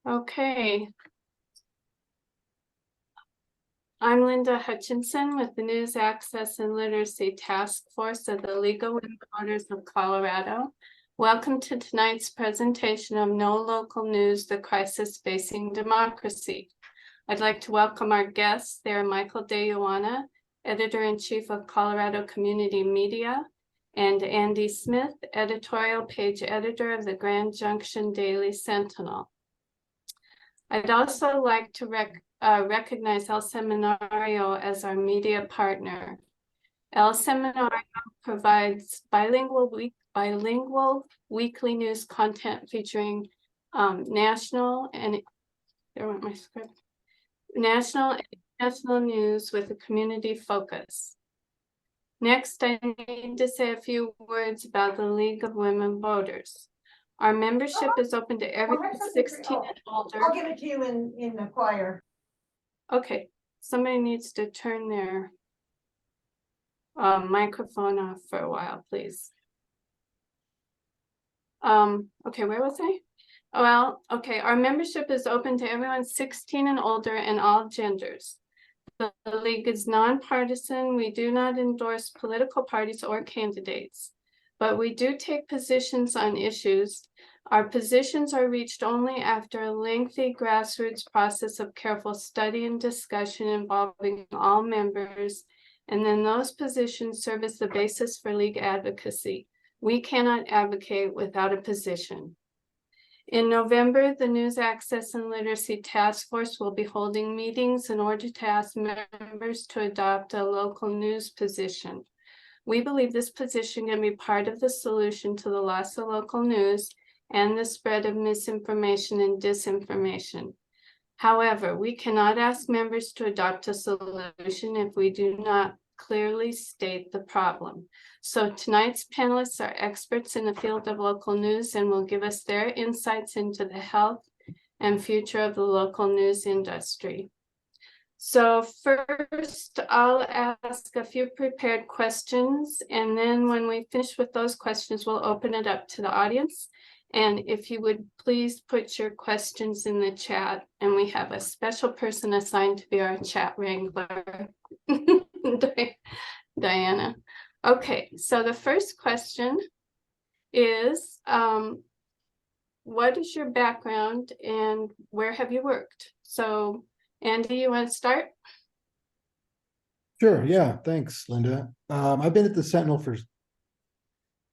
Okay. I'm Linda Hutchinson with the News Access and Literacy Task Force of the League of Women Voters of Colorado. Welcome to tonight's presentation of No Local News, the Crisis Facing Democracy. I'd like to welcome our guests. They're Michael DeYoana, Editor-in-Chief of Colorado Community Media, and Andy Smith, Editorial Page Editor of the Grand Junction Daily Sentinel. I'd also like to recognize El Seminario as our media partner. El Seminario provides bilingual weekly news content featuring national and international news with a community focus. Next, I need to say a few words about the League of Women Voters. Our membership is open to everyone 16 and older. I'll give it to you in the choir. Okay, somebody needs to turn their microphone off for a while, please. Okay, where was I? Well, okay, our membership is open to everyone 16 and older and all genders. The League is nonpartisan. We do not endorse political parties or candidates, but we do take positions on issues. Our positions are reached only after a lengthy grassroots process of careful study and discussion involving all members, and then those positions serve as the basis for League advocacy. We cannot advocate without a position. In November, the News Access and Literacy Task Force will be holding meetings in order to ask members to adopt a local news position. We believe this position can be part of the solution to the loss of local news and the spread of misinformation and disinformation. However, we cannot ask members to adopt a solution if we do not clearly state the problem. So tonight's panelists are experts in the field of local news and will give us their insights into the health and future of the local news industry. So first, I'll ask a few prepared questions, and then when we finish with those questions, we'll open it up to the audience. And if you would please put your questions in the chat, and we have a special person assigned to be our chat wrangler, Diana. Okay, so the first question is, what is your background and where have you worked? So Andy, you want to start? Sure, yeah, thanks, Linda. I've been at the Sentinel for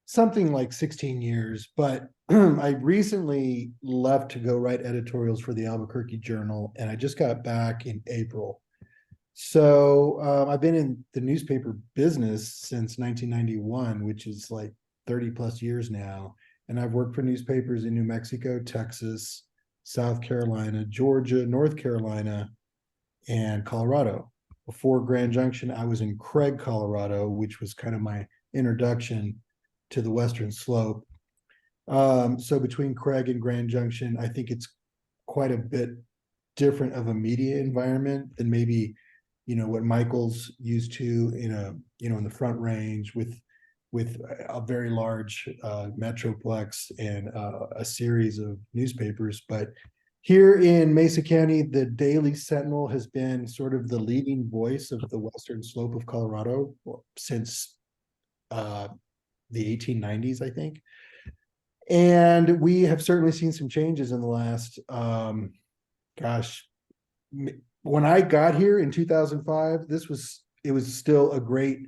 something like 16 years, but I recently left to go write editorials for the Albuquerque Journal, and I just got back in April. So I've been in the newspaper business since 1991, which is like 30 plus years now. And I've worked for newspapers in New Mexico, Texas, South Carolina, Georgia, North Carolina, and Colorado. Before Grand Junction, I was in Craig, Colorado, which was kind of my introduction to the Western Slope. So between Craig and Grand Junction, I think it's quite a bit different of a media environment than maybe, you know, what Michael's used to in in the Front Range with a very large metroplex and a series of newspapers. But here in Mesa County, the Daily Sentinel has been sort of the leading voice of the Western Slope of Colorado since the 1890s, I think. And we have certainly seen some changes in the last, when I got here in 2005, it was still a great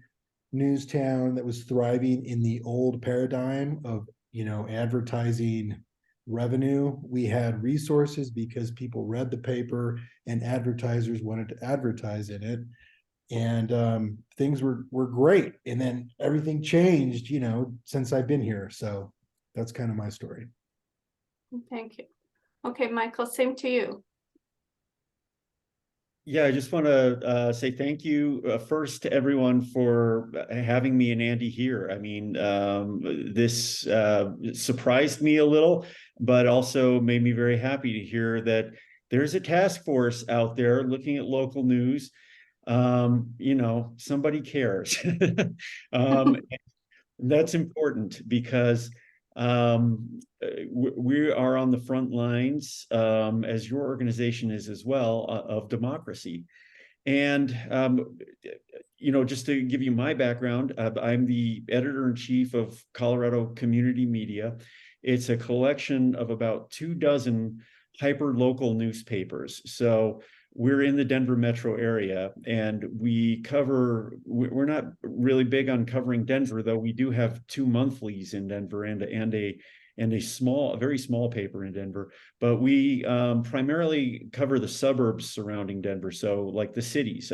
news town that was thriving in the old paradigm of, you know, advertising revenue. We had resources because people read the paper and advertisers wanted to advertise in it. And things were great. And then everything changed, you know, since I've been here. So that's kind of my story. Thank you. Okay, Michael, same to you. Yeah, I just want to say thank you first to everyone for having me and Andy here. I mean, this surprised me a little, but also made me very happy to hear that there's a task force out there looking at local news. You know, somebody cares. That's important because We are on the front lines, as your organization is as well, of democracy. And, just to give you my background, I'm the editor-in-chief of Colorado Community Media. It's a collection of about 24 hyper-local newspapers. So we're in the Denver metro area, and we're not really big on covering Denver, though we do have 2 monthlies in Denver and a very small paper in Denver, but we primarily cover the suburbs surrounding Denver. So like the cities,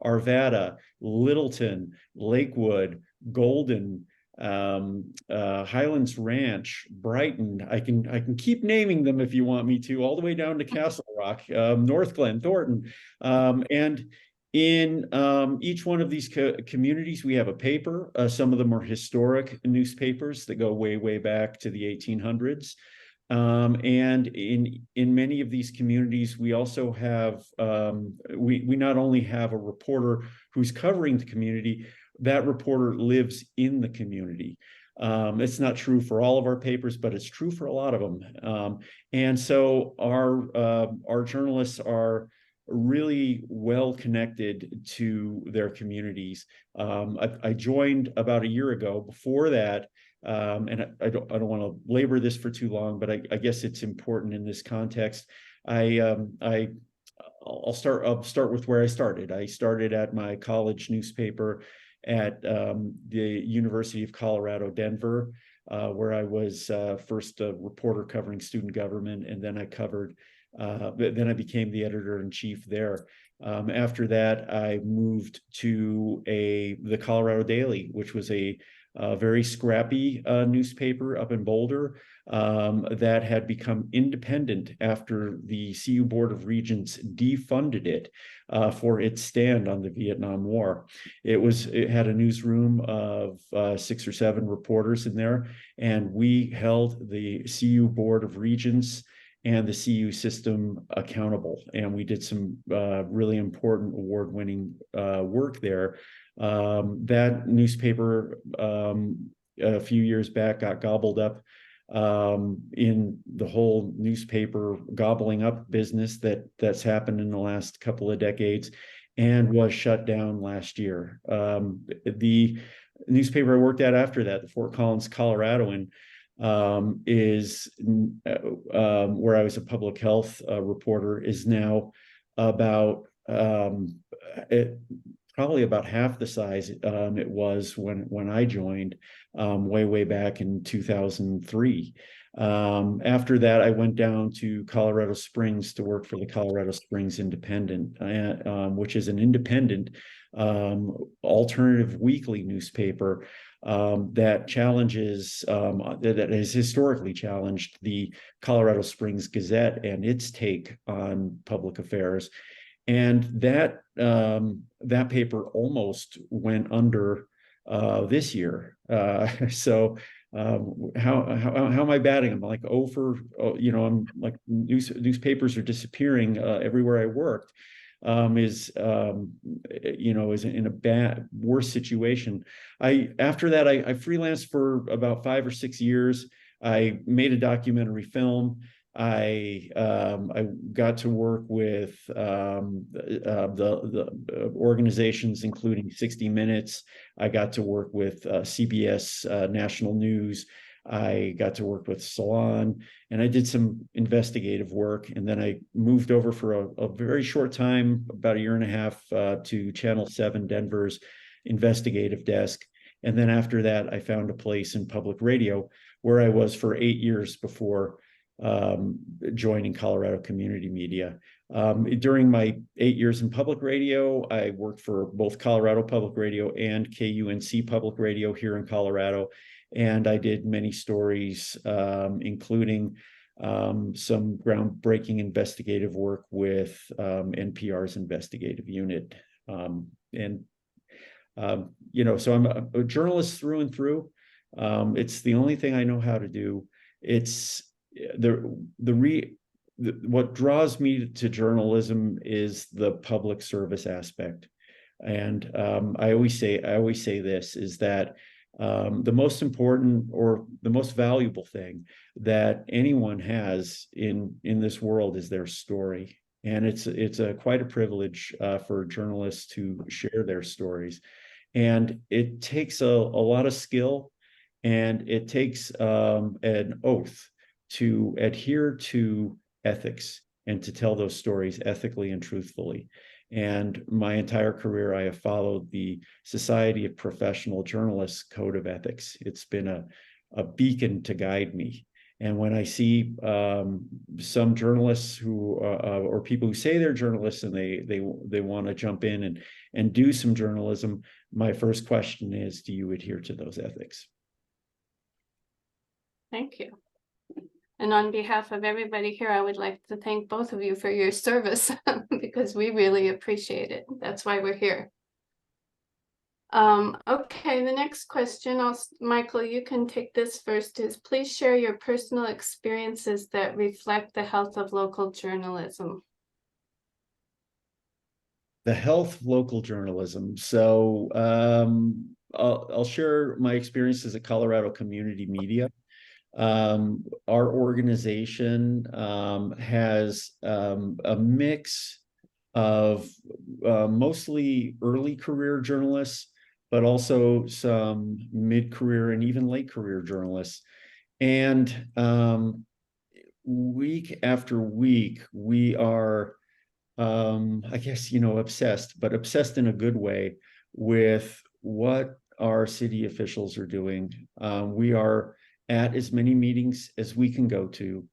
Arvada, Littleton, Lakewood, Golden, Highlands Ranch, Brighton. I can keep naming them if you want me to, all the way down to Castle Rock, North Glen, Thornton, and in each one of these communities, we have a paper. Some of them are historic newspapers that go way, way back to the 1800s. And in many of these communities, we also have, we not only have a reporter who's covering the community, that reporter lives in the community. It's not true for all of our papers, but it's true for a lot of them. And so our journalists are really well connected to their communities. I joined about a year ago. Before that, and I don't want to labor this for too long, but I guess it's important in this context. I'll start with where I started. I started at my college newspaper at the University of Colorado, Denver, where I was first a reporter covering student government, and then I became the editor-in-chief there. After that, I moved to the Colorado Daily, which was a very scrappy newspaper up in Boulder that had become independent after the CU Board of Regents defunded it for its stand on the Vietnam War. It had a newsroom of 6 or 7 reporters in there, and we held the CU Board of Regents and the CU system accountable. And we did some really important award-winning work there. That newspaper a few years back got gobbled up in the whole newspaper gobbling up business that's happened in the last couple of decades, and was shut down last year. The newspaper I worked at after that, the Fort Collins Coloradoan, is where I was a public health reporter, is now about probably about half the size it was when I joined way back in 2003. After that, I went down to Colorado Springs to work for the Colorado Springs Independent, which is an independent alternative weekly newspaper that challenges, that has historically challenged the Colorado Springs Gazette and its take on public affairs. And that paper almost went under this year. So how am I batting? I'm like, I'm like, newspapers are disappearing everywhere I worked. Is in a worse situation. After that, I freelanced for about 5 or 6 years. I made a documentary film. I got to work with the organizations, including 60 Minutes. I got to work with CBS National News. I got to work with Salon, and I did some investigative work. And then I moved over for a very short time, about 1.5 years, to Channel 7 Denver's investigative desk. And then after that, I found a place in public radio where I was for 8 years before joining Colorado Community Media. During my 8 years in public radio, I worked for both Colorado Public Radio and KUNC Public Radio here in Colorado. And I did many stories, including some groundbreaking investigative work with NPR's investigative unit. So I'm a journalist through and through. It's the only thing I know how to do. It's what draws me to journalism is the public service aspect. And I always say this, is that the most important or the most valuable thing that anyone has in this world is their story. And it's quite a privilege for journalists to share their stories. And it takes a lot of skill, and it takes an oath to adhere to ethics and to tell those stories ethically and truthfully. And my entire career, I have followed the Society of Professional Journalists Code of Ethics. It's been a beacon to guide me. And when I see some journalists who or people who say they're journalists and they want to jump in and do some journalism, my first question is, do you adhere to those ethics? Thank you. And on behalf of everybody here, I would like to thank both of you for your service because we really appreciate it. That's why we're here. Okay, the next question, Michael, you can take this first, is please share your personal experiences that reflect the health of local journalism. The health of local journalism. So I'll share my experiences at Colorado Community Media. Our organization has a mix of mostly early career journalists, but also some mid-career and even late career journalists. And week after week, we are, I guess, obsessed, but obsessed in a good way with what our city officials are doing. We are at as many meetings as we can go to,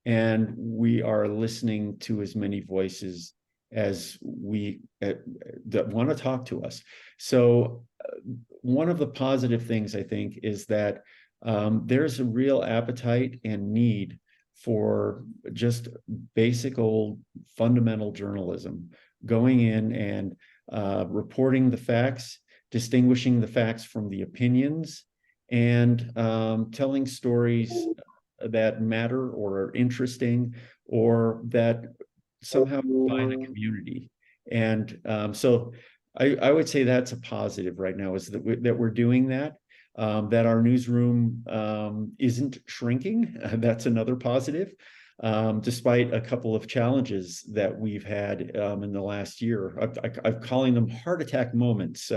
and we are listening to as many voices as we that want to talk to us. So one of the positive things, I think, is that there's a real appetite and need for just basic old fundamental journalism, going in and reporting the facts, distinguishing the facts from the opinions, and telling stories that matter or are interesting or that somehow define a community. And so I would say that's a positive right now, is that we're doing that. That our newsroom isn't shrinking. That's another positive, despite a couple of challenges that we've had in the last year. I'm calling them heart attack moments.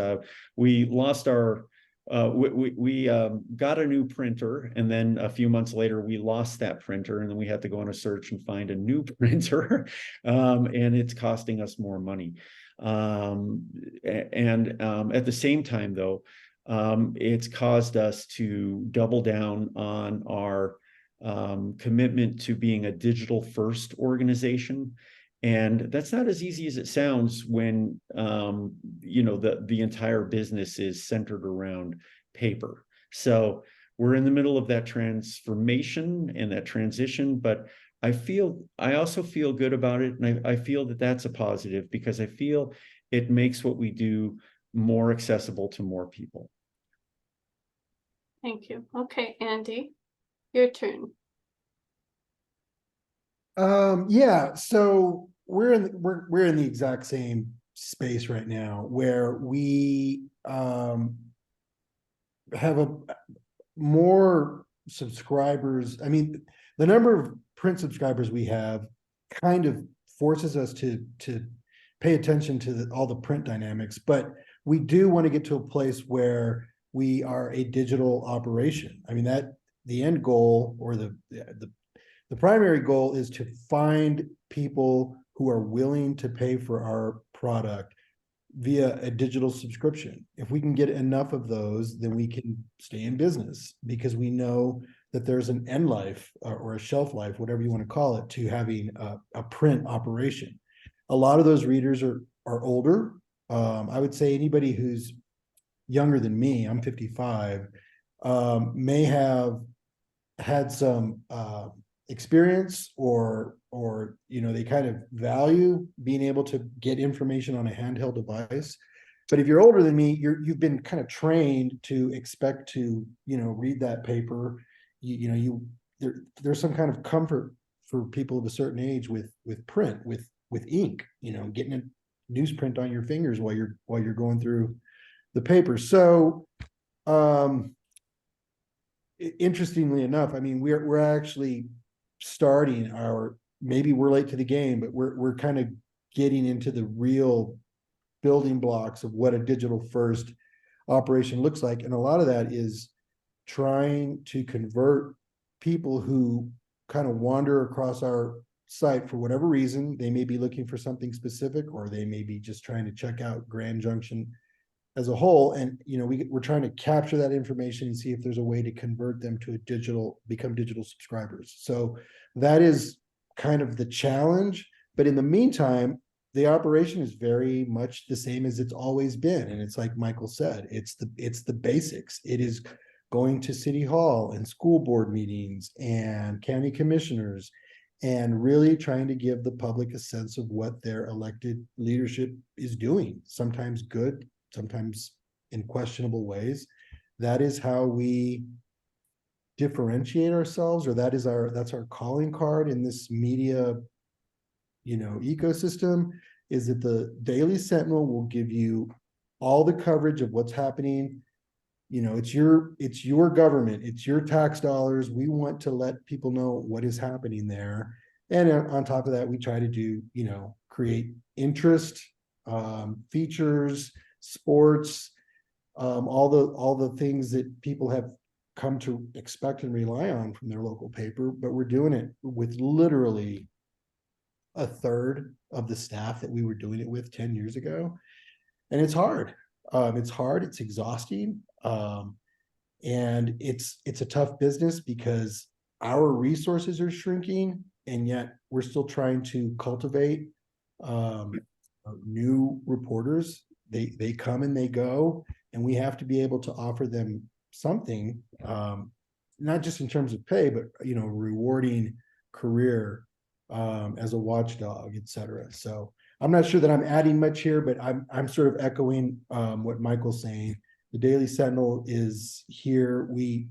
We lost our we got a new printer, and then a few months later we lost that printer, and then we had to go on a search and find a new printer, and it's costing us more money. At the same time, though, it's caused us to double down on our commitment to being a digital first organization. And that's not as easy as it sounds when the entire business is centered around paper. So we're in the middle of that transformation and that transition, but I also feel good about it, and I feel that that's a positive, because I feel it makes what we do more accessible to more people. Thank you. Okay, Andy, your turn. Yeah, so we're in the exact same space right now where we have more subscribers. I mean, the number of print subscribers we have kind of forces us to pay attention to all the print dynamics, but we do want to get to a place where we are a digital operation. I mean, that the end goal, or the primary goal, is to find people who are willing to pay for our product via a digital subscription. If we can get enough of those, then we can stay in business, because we know that there's an end life or a shelf life, whatever you want to call it, to having a print operation. A lot of those readers are older. I would say anybody who's younger than me, I'm 55, may have had some experience or they kind of value being able to get information on a handheld device. But if you're older than me, you've been kind of trained to expect to read that paper. There's some kind of comfort for people of a certain age with print, with ink, getting a newsprint on your fingers while you're going through the paper. So Interestingly enough, I mean, we're actually starting our, maybe we're late to the game, but we're kind of getting into the real building blocks of what a digital first operation looks like. And a lot of that is trying to convert people who kind of wander across our site for whatever reason. They may be looking for something specific, or they may be just trying to check out Grand Junction as a whole. And, we're trying to capture that information and see if there's a way to convert them to become digital subscribers. So that is kind of the challenge. But in the meantime, the operation is very much the same as it's always been. And it's like Michael said, it's the basics. It is going to city hall and school board meetings and county commissioners, and really trying to give the public a sense of what their elected leadership is doing, sometimes good, sometimes in questionable ways. That is how we differentiate ourselves, or that's our calling card in this media, ecosystem, is that the Daily Sentinel will give you all the coverage of what's happening. It's your government, it's your tax dollars. We want to let people know what is happening there. And on top of that, we try to do, create interest, features, sports, all the things that people have come to expect and rely on from their local paper. But we're doing it with literally a third of the staff that we were doing it with 10 years ago. And it's hard. It's exhausting. And it's a tough business because our resources are shrinking, and yet we're still trying to cultivate new reporters. They come and they go, and we have to be able to offer them something, not just in terms of pay, but rewarding career as a watchdog, etc. So I'm not sure that I'm adding much here, but I'm sort of echoing what Michael's saying. The Daily Sentinel is here. We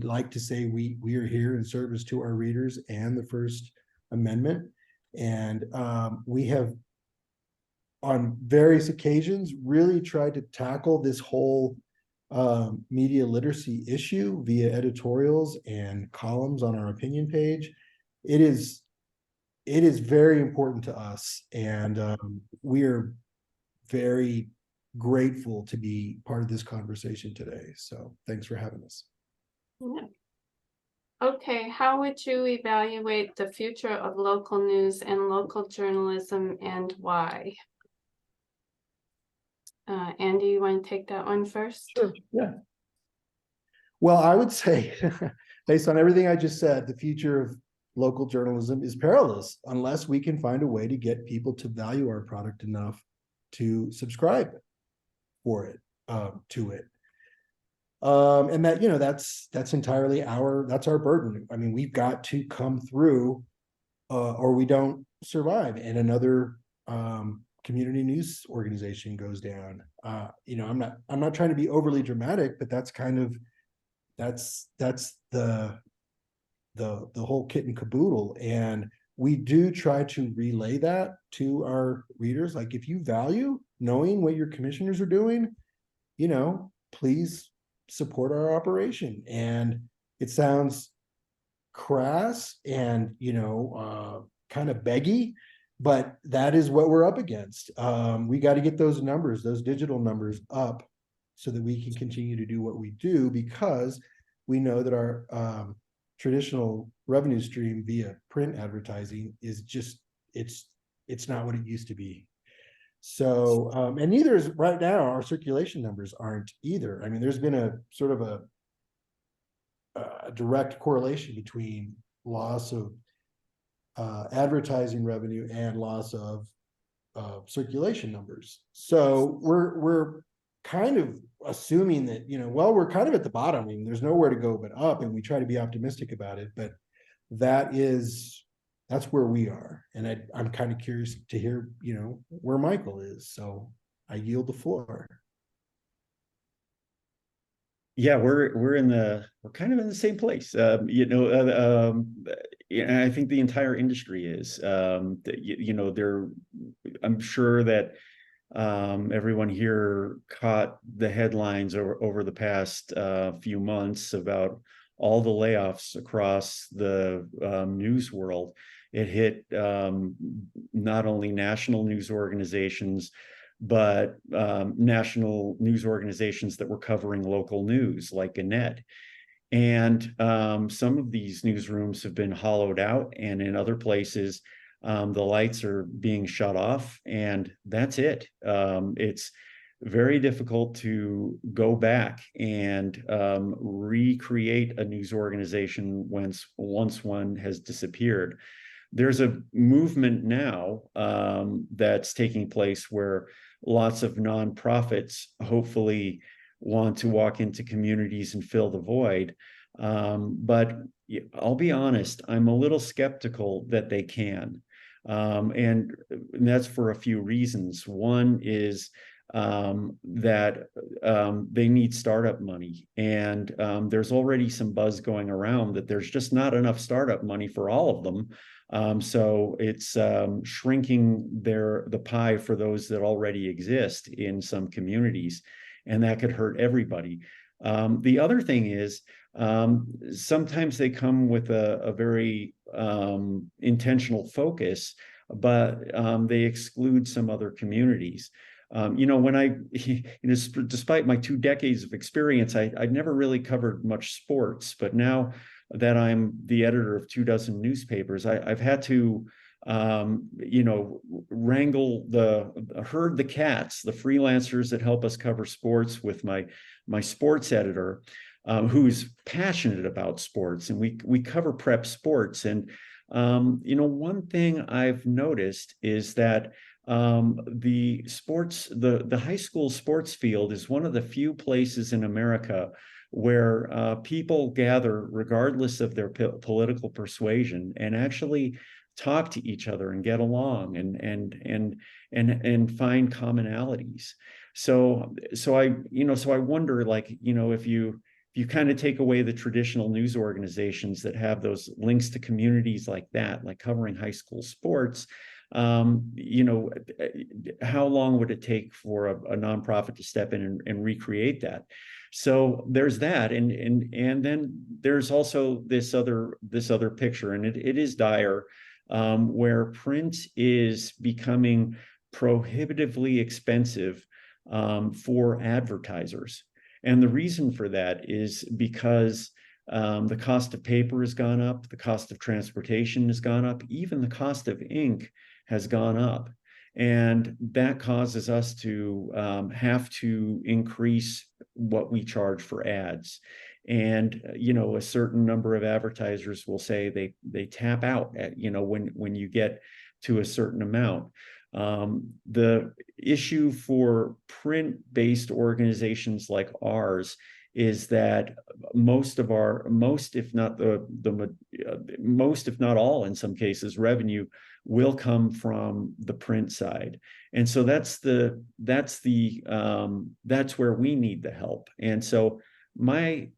like to say we are here in service to our readers and the First Amendment, and we have on various occasions really tried to tackle this whole media literacy issue via editorials and columns on our opinion page. It is very important to us, and we are very grateful to be part of this conversation today. So thanks for having us. Yeah. Okay, how would you evaluate the future of local news and local journalism, and why? Andy, you want to take that one first? Sure. Yeah. Well, I would say, based on everything I just said, the future of local journalism is perilous unless we can find a way to get people to value our product enough to subscribe for it, to it. And that, that's entirely that's our burden. I mean, we've got to come through, or we don't survive, and another community news organization goes down. I'm not trying to be overly dramatic, but that's kind of that's the whole kit and caboodle. And we do try to relay that to our readers. Like, if you value knowing what your commissioners are doing, please support our operation. And it sounds crass and kind of beggy, but that is what we're up against. We got to get those numbers, those digital numbers, up so that we can continue to do what we do, because we know that our traditional revenue stream via print advertising is just it's not what it used to be. So and neither is right now, our circulation numbers aren't either. I mean, there's been a sort of a direct correlation between loss of advertising revenue and loss of circulation numbers. So we're kind of assuming that, we're kind of at the bottom. I mean, there's nowhere to go but up, and we try to be optimistic about it, but that's where we are. And I'm kind of curious to hear, where Michael is. So I yield the floor. Yeah, we're kind of in the same place. And I think the entire industry is. I'm sure that Everyone here caught the headlines over the past few months about all the layoffs across the news world. It hit not only national news organizations, but national news organizations that were covering local news, like NET. And some of these newsrooms have been hollowed out, and in other places, the lights are being shut off, and that's it. It's very difficult to go back and recreate a news organization once one has disappeared. There's a movement now that's taking place where lots of nonprofits hopefully want to walk into communities and fill the void. But I'll be honest, I'm a little skeptical that they can. And that's for a few reasons. One is that they need startup money. And there's already some buzz going around that there's just not enough startup money for all of them. So it's shrinking the pie for those that already exist in some communities, and that could hurt everybody. The other thing is sometimes they come with a very intentional focus, but they exclude some other communities. Despite my 2 decades of experience, I'd never really covered much sports, but now that I'm the editor of 24 newspapers, I've had to, herd the cats, the freelancers that help us cover sports with my sports editor, who's passionate about sports, and we cover prep sports. And one thing I've noticed is that the high school sports field is one of the few places in America where people gather regardless of their political persuasion and actually talk to each other and get along and find commonalities. So I wonder, like, if you kind of take away the traditional news organizations that have those links to communities like that, like covering high school sports, how long would it take for a nonprofit to step in and recreate that? So there's that, and then there's also this other picture, and it is dire, where print is becoming prohibitively expensive for advertisers. And the reason for that is because the cost of paper has gone up, the cost of transportation has gone up, even the cost of ink has gone up. And that causes us to have to increase what we charge for ads. And a certain number of advertisers will say they tap out at when you get to a certain amount. The issue for print-based organizations like ours is that most, if not all, in some cases, revenue will come from the print side. And so that's where we need the help. And so my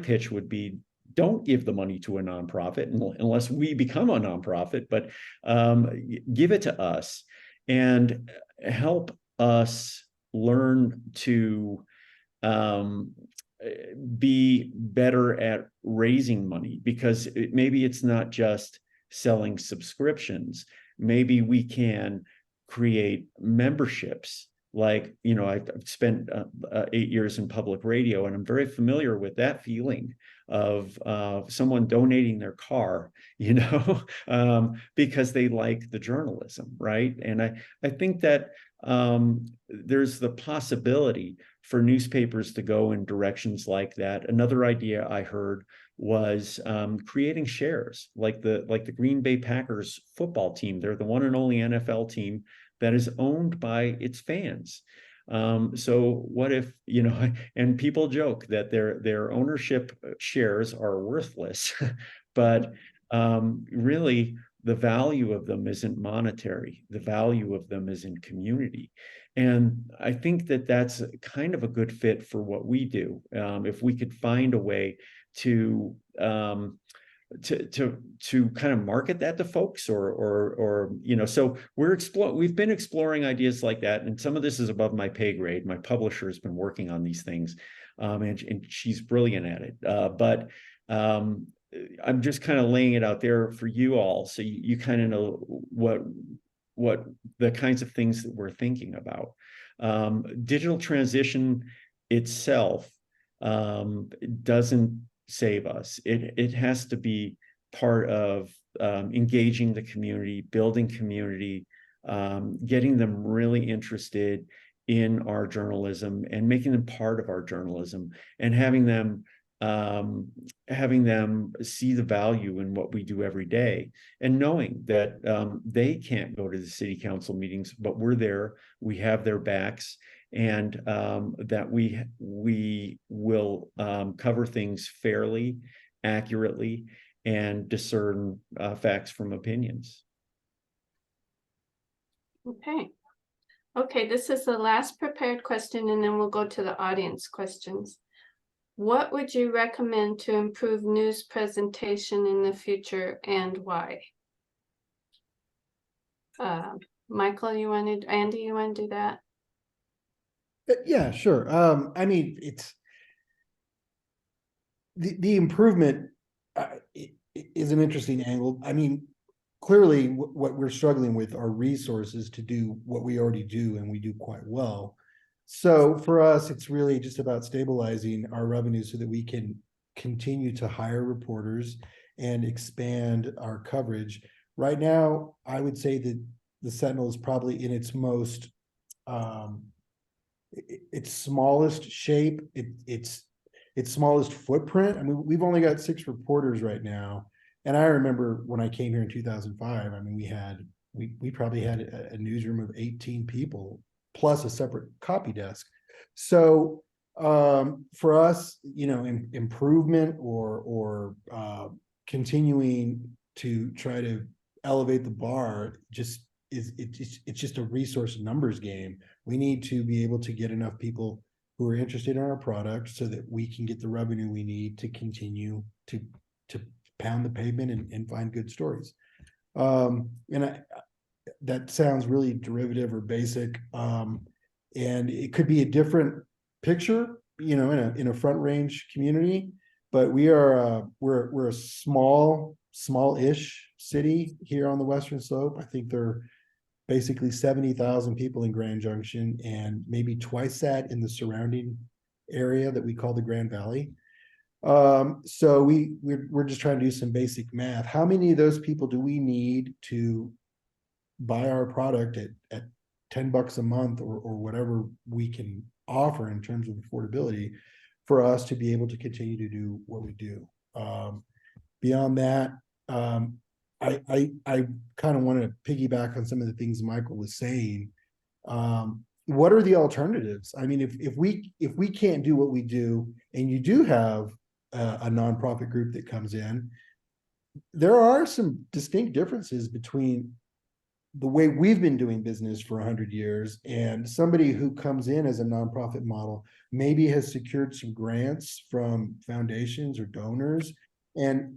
pitch would be, don't give the money to a nonprofit unless we become a nonprofit, but give it to us and help us learn to be better at raising money, because maybe it's not just selling subscriptions. Maybe we can create memberships. Like, I've spent 8 years in public radio, and I'm very familiar with that feeling of someone donating their car, because they like the journalism, right? And I think that there's the possibility for newspapers to go in directions like that. Another idea I heard was creating shares, like the Green Bay Packers football team. They're the one and only NFL team that is owned by its fans. So what if, and people joke that their ownership shares are worthless, but really the value of them isn't monetary. The value of them is in community. And I think that that's kind of a good fit for what we do. If we could find a way to to kind of market that to folks, or so we've been exploring ideas like that, and some of this is above my pay grade. My publisher has been working on these things, and she's brilliant at it, but I'm just kind of laying it out there for you all, so you kind of know what the kinds of things that we're thinking about. Digital transition itself doesn't save us. It has to be part of engaging the community, building community, getting them really interested in our journalism and making them part of our journalism, and having them see the value in what we do every day, and knowing that they can't go to the city council meetings, but we're there, we have their backs, and that we will cover things fairly, accurately, and discern facts from opinions. Okay, this is the last prepared question, and then we'll go to the audience questions. What would you recommend to improve news presentation in the future, and why? Michael, Andy, you want to do that? Yeah, sure. I mean, it's the improvement is an interesting angle. I mean, clearly what we're struggling with are resources to do what we already do, and we do quite well. So for us, it's really just about stabilizing our revenue so that we can continue to hire reporters and expand our coverage. Right now, I would say that the Sentinel is probably in its most its smallest shape, its smallest footprint. I mean, we've only got 6 reporters right now, and I remember when I came here in 2005. I mean, we probably had a newsroom of 18 people plus a separate copy desk. So for us, improvement or continuing to try to elevate the bar it's just a resource numbers game. We need to be able to get enough people who are interested in our product so that we can get the revenue we need to continue to pound the pavement and find good stories. That sounds really derivative or basic, and it could be a different picture, in a Front Range community. But we're a small-ish city here on the Western Slope. I think there are basically 70,000 people in Grand Junction, and maybe twice that in the surrounding area that we call the Grand Valley. So we're just trying to do some basic math. How many of those people do we need to buy our product at $10 a month or whatever we can offer in terms of affordability for us to be able to continue to do what we do? Beyond that, I kind of want to piggyback on some of the things Michael was saying. What are the alternatives? I mean, if we can't do what we do, and you do have a nonprofit group that comes in, there are some distinct differences between the way we've been doing business for 100 years and somebody who comes in as a nonprofit model, maybe has secured some grants from foundations or donors, and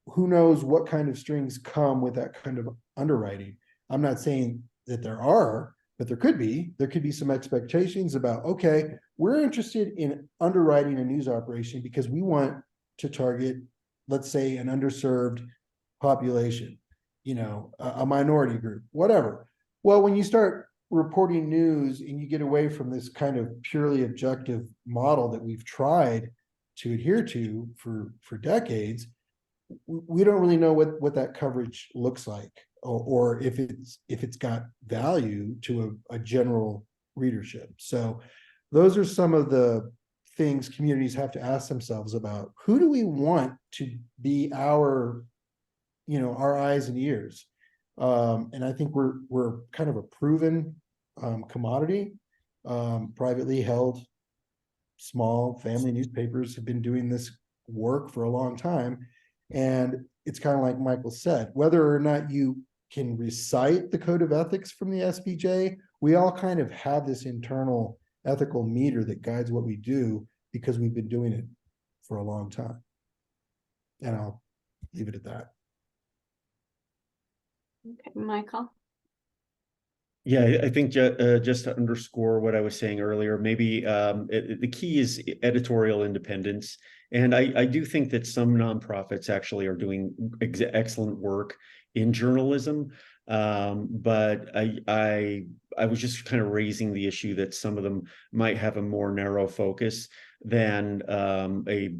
who knows what kind of strings come with that kind of underwriting. I'm not saying that there are, but there could be some expectations about, okay, we're interested in underwriting a news operation because we want to target, let's say, an underserved population, a minority group, whatever. Well, when you start reporting news and you get away from this kind of purely objective model that we've tried to adhere to for decades, we don't really know what that coverage looks like, or if it's got value to a general readership. So those are some of the things communities have to ask themselves about. Who do we want to be our eyes and ears? And I think we're kind of a proven commodity. Privately held small family newspapers have been doing this work for a long time. And it's kind of like Michael said, whether or not you can recite the code of ethics from the SBJ, we all kind of have this internal ethical meter that guides what we do because we've been doing it for a long time. And I'll leave it at that. Okay, Michael. Yeah, I think just to underscore what I was saying earlier, maybe the key is editorial independence. And I do think that some nonprofits actually are doing excellent work in journalism. But I was just kind of raising the issue that some of them might have a more narrow focus than a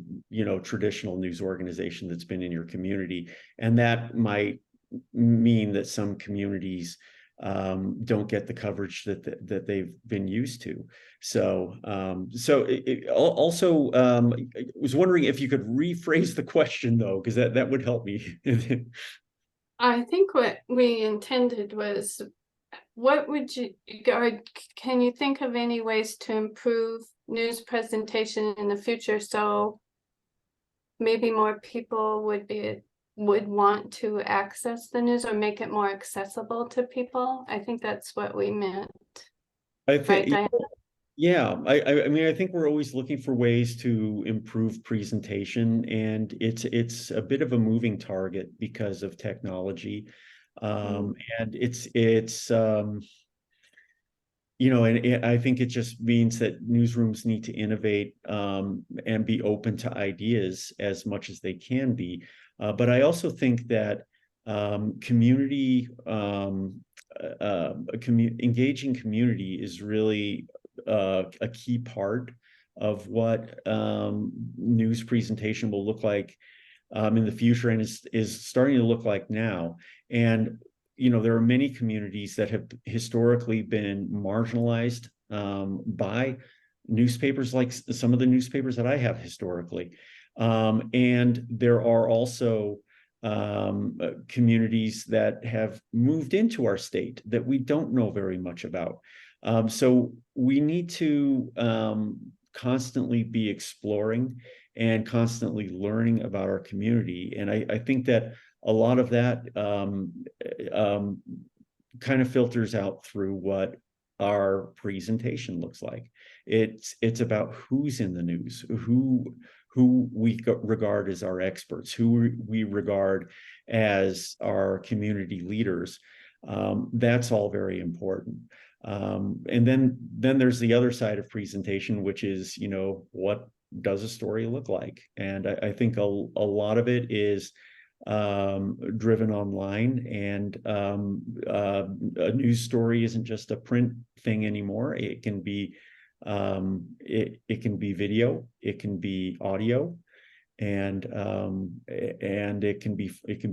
traditional news organization that's been in your community. And that might mean that some communities don't get the coverage that they've been used to. So also I was wondering if you could rephrase the question though, because that would help me. I think what we intended was, what would you, or can you think of any ways to improve news presentation in the future so maybe more people would want to access the news or make it more accessible to people? I think that's what we meant. I Right, think, Diana? yeah, I mean, I think we're always looking for ways to improve presentation, and it's a bit of a moving target because of technology. And and I think it just means that newsrooms need to innovate and be open to ideas as much as they can be. But I also think that engaging community is really a key part of what news presentation will look like in the future, and is starting to look like now. And there are many communities that have historically been marginalized by newspapers, like some of the newspapers that I have historically. And there are also communities that have moved into our state that we don't know very much about. So we need to constantly be exploring and constantly learning about our community. And I think that a lot of that kind of filters out through what our presentation looks like. It's about who's in the news, who we regard as our experts, who we regard as our community leaders. That's all very important. And then there's the other side of presentation, which is, what does a story look like? And I think a lot of it is driven online, and a news story isn't just a print thing anymore. It can be it can be video, it can be audio, and it can be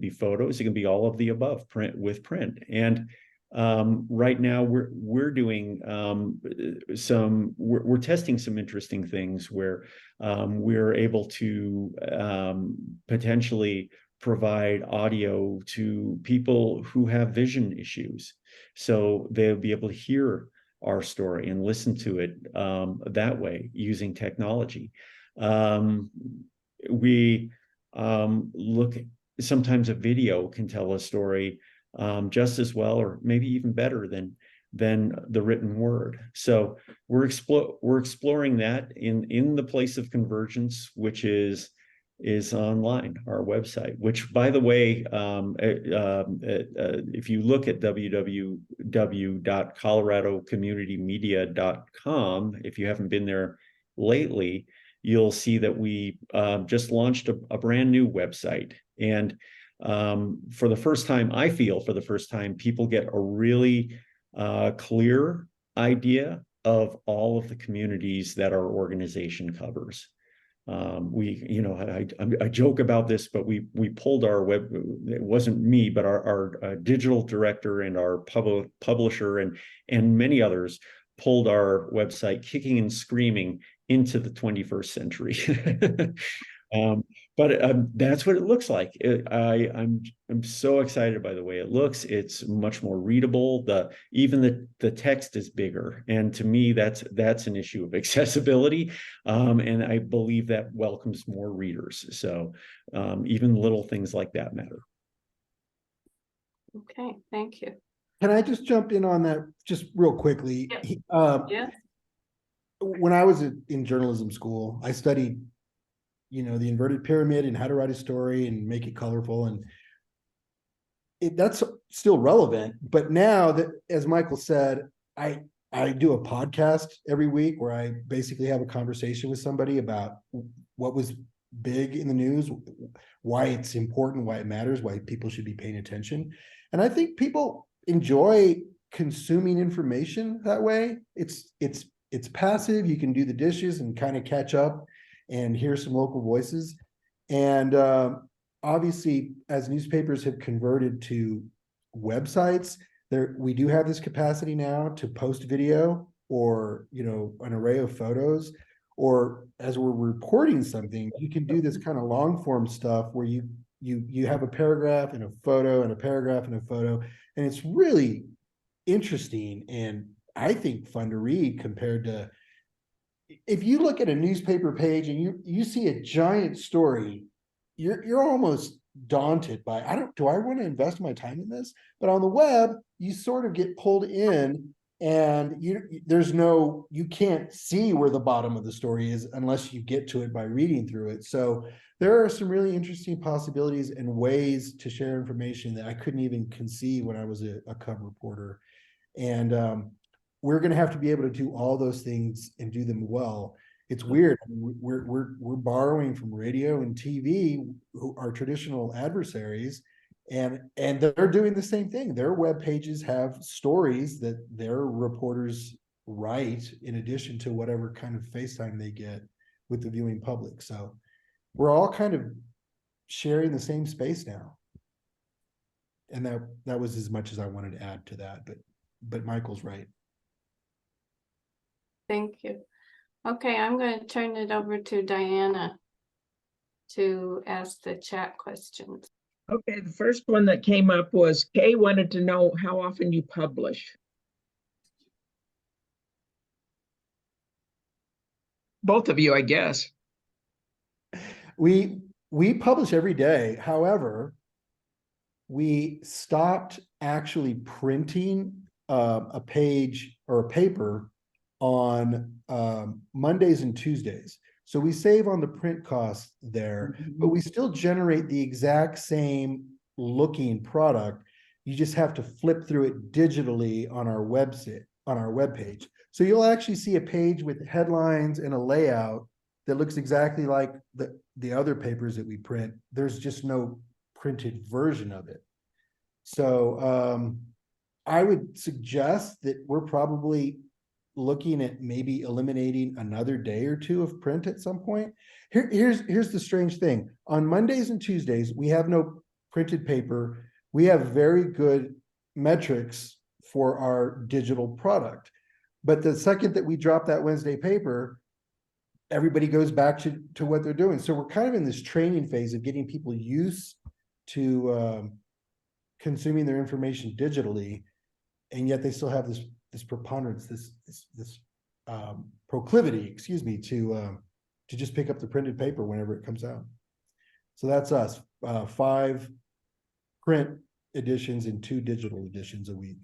photos, it can be all of the above, print. And right now we're doing we're testing some interesting things where we're able to potentially provide audio to people who have vision issues, so they'll be able to hear our story and listen to it that way using technology. We look, sometimes a video can tell a story just as well, or maybe even better than the written word. So we're exploring that in the place of convergence, which is online, our website, which, by the way, if you look at www.coloradocommunitymedia.com, if you haven't been there lately, you'll see that we just launched a brand new website. And for the first time, I feel for the first time, people get a really clear idea of all of the communities that our organization covers. I joke about this, but we pulled our web. It wasn't me, but our digital director and our publisher and many others pulled our website kicking and screaming into the 21st century. But that's what it looks like. I'm so excited by the way it looks. It's much more readable. Even the text is bigger, and to me that's an issue of accessibility. And I believe that welcomes more readers. So even little things like that matter. Okay, thank you. Can I just jump in on that just real quickly? Yeah. When I was in journalism school, I studied the inverted pyramid and how to write a story and make it colorful, and that's still relevant. But now that, as Michael said, I do a podcast every week where I basically have a conversation with somebody about what was big in the news, why it's important, why it matters, why people should be paying attention. And I think people enjoy consuming information that way. It's passive. You can do the dishes and kind of catch up and hear some local voices. And obviously, as newspapers have converted to websites, we do have this capacity now to post video or an array of photos, or as we're reporting something, you can do this kind of long form stuff where you have a paragraph and a photo and a paragraph and a photo, and it's really interesting and I think fun to read compared to if you look at a newspaper page and you see a giant story, you're almost daunted by, do I want to invest my time in this? But on the web, you sort of get pulled in, and you can't see where the bottom of the story is unless you get to it by reading through it. So there are some really interesting possibilities and ways to share information that I couldn't even conceive when I was a cub reporter. And we're going to have to be able to do all those things and do them well. It's weird. I mean, we're borrowing from radio and TV, who are traditional adversaries, and they're doing the same thing. Their web pages have stories that their reporters write in addition to whatever kind of FaceTime they get with the viewing public. So we're all kind of sharing the same space now. And that was as much as I wanted to add to that, but Michael's right. Thank you. Okay, I'm going to turn it over to Diana to ask the chat questions. Okay, the first one that came up was Kay wanted to know how often you publish. Both of you, I guess. We publish every day. However, we stopped actually printing a page or a paper on Mondays and Tuesdays. So we save on the print costs there, but we still generate the exact same looking product. You just have to flip through it digitally on our website, on our webpage. So you'll actually see a page with headlines and a layout that looks exactly like the other papers that we print. There's just no printed version of it. So I would suggest that we're probably looking at maybe eliminating another day or two of print at some point. Here's the strange thing. On Mondays and Tuesdays, we have no printed paper. We have very good metrics for our digital product. But the second that we drop that Wednesday paper, everybody goes back to what they're doing. So we're kind of in this training phase of getting people used to consuming their information digitally, and yet they still have this preponderance, this proclivity, excuse me, to just pick up the printed paper whenever it comes out. So that's us, 5 print editions and 2 digital editions a week.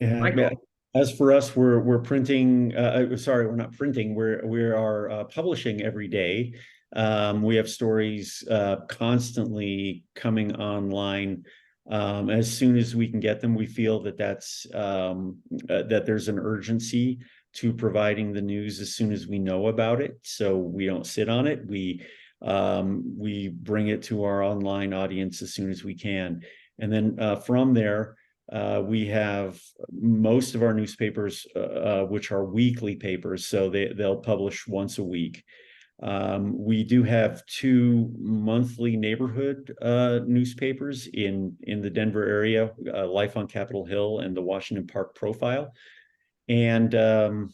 And Michael. as for us, we're printing. Sorry, we're not printing. We are publishing every day. We have stories constantly coming online. As soon as we can get them, we feel that that there's an urgency to providing the news as soon as we know about it. So we don't sit on it. We bring it to our online audience as soon as we can. And then from there, we have most of our newspapers, which are weekly papers, so they'll publish once a week. We do have 2 monthly neighborhood newspapers in the Denver area, Life on Capitol Hill and the Washington Park Profile. And am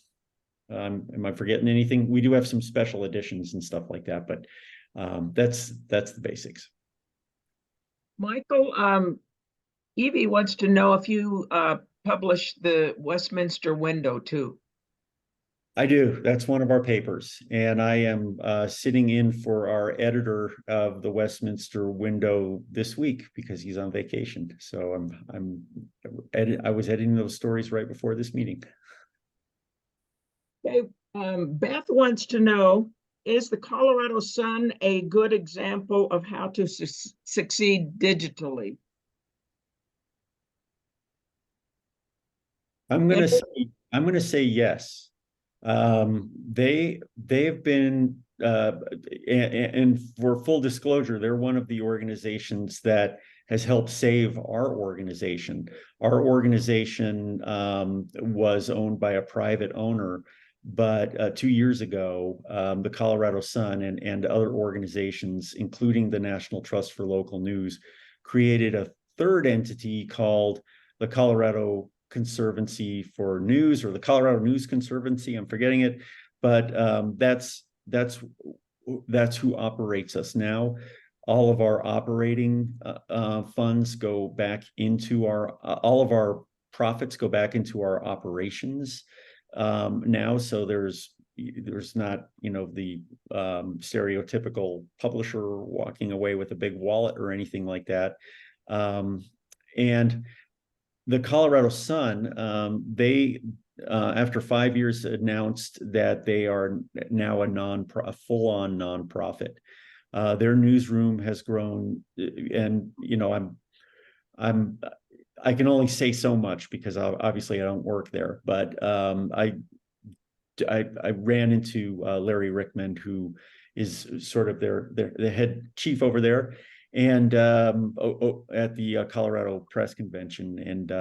I forgetting anything? We do have some special editions and stuff like that, but that's the basics. Michael, Evie wants to know if you publish the Westminster Window too. I do. That's one of our papers, and I am sitting in for our editor of the Westminster Window this week because he's on vacation. So I was editing those stories right before this meeting. Okay, Beth wants to know is the Colorado Sun a good example of how to succeed digitally? I'm gonna say yes. They've been and for full disclosure, they're one of the organizations that has helped save our organization. Our organization was owned by a private owner, but 2 years ago, the Colorado Sun and other organizations, including the National Trust for Local News, created a third entity called the Colorado Conservancy for News, or the Colorado News Conservancy. I'm forgetting it, but that's who operates us now. All of our operating funds go back into all of our profits go back into our operations now. So there's not, the stereotypical publisher walking away with a big wallet or anything like that. And the Colorado Sun, they after 5 years announced that they are now a full-on nonprofit. Their newsroom has grown, and I can only say so much because obviously I don't work there, but I ran into Larry Rickman, who is sort of the head chief over there, and at the Colorado Press Convention, and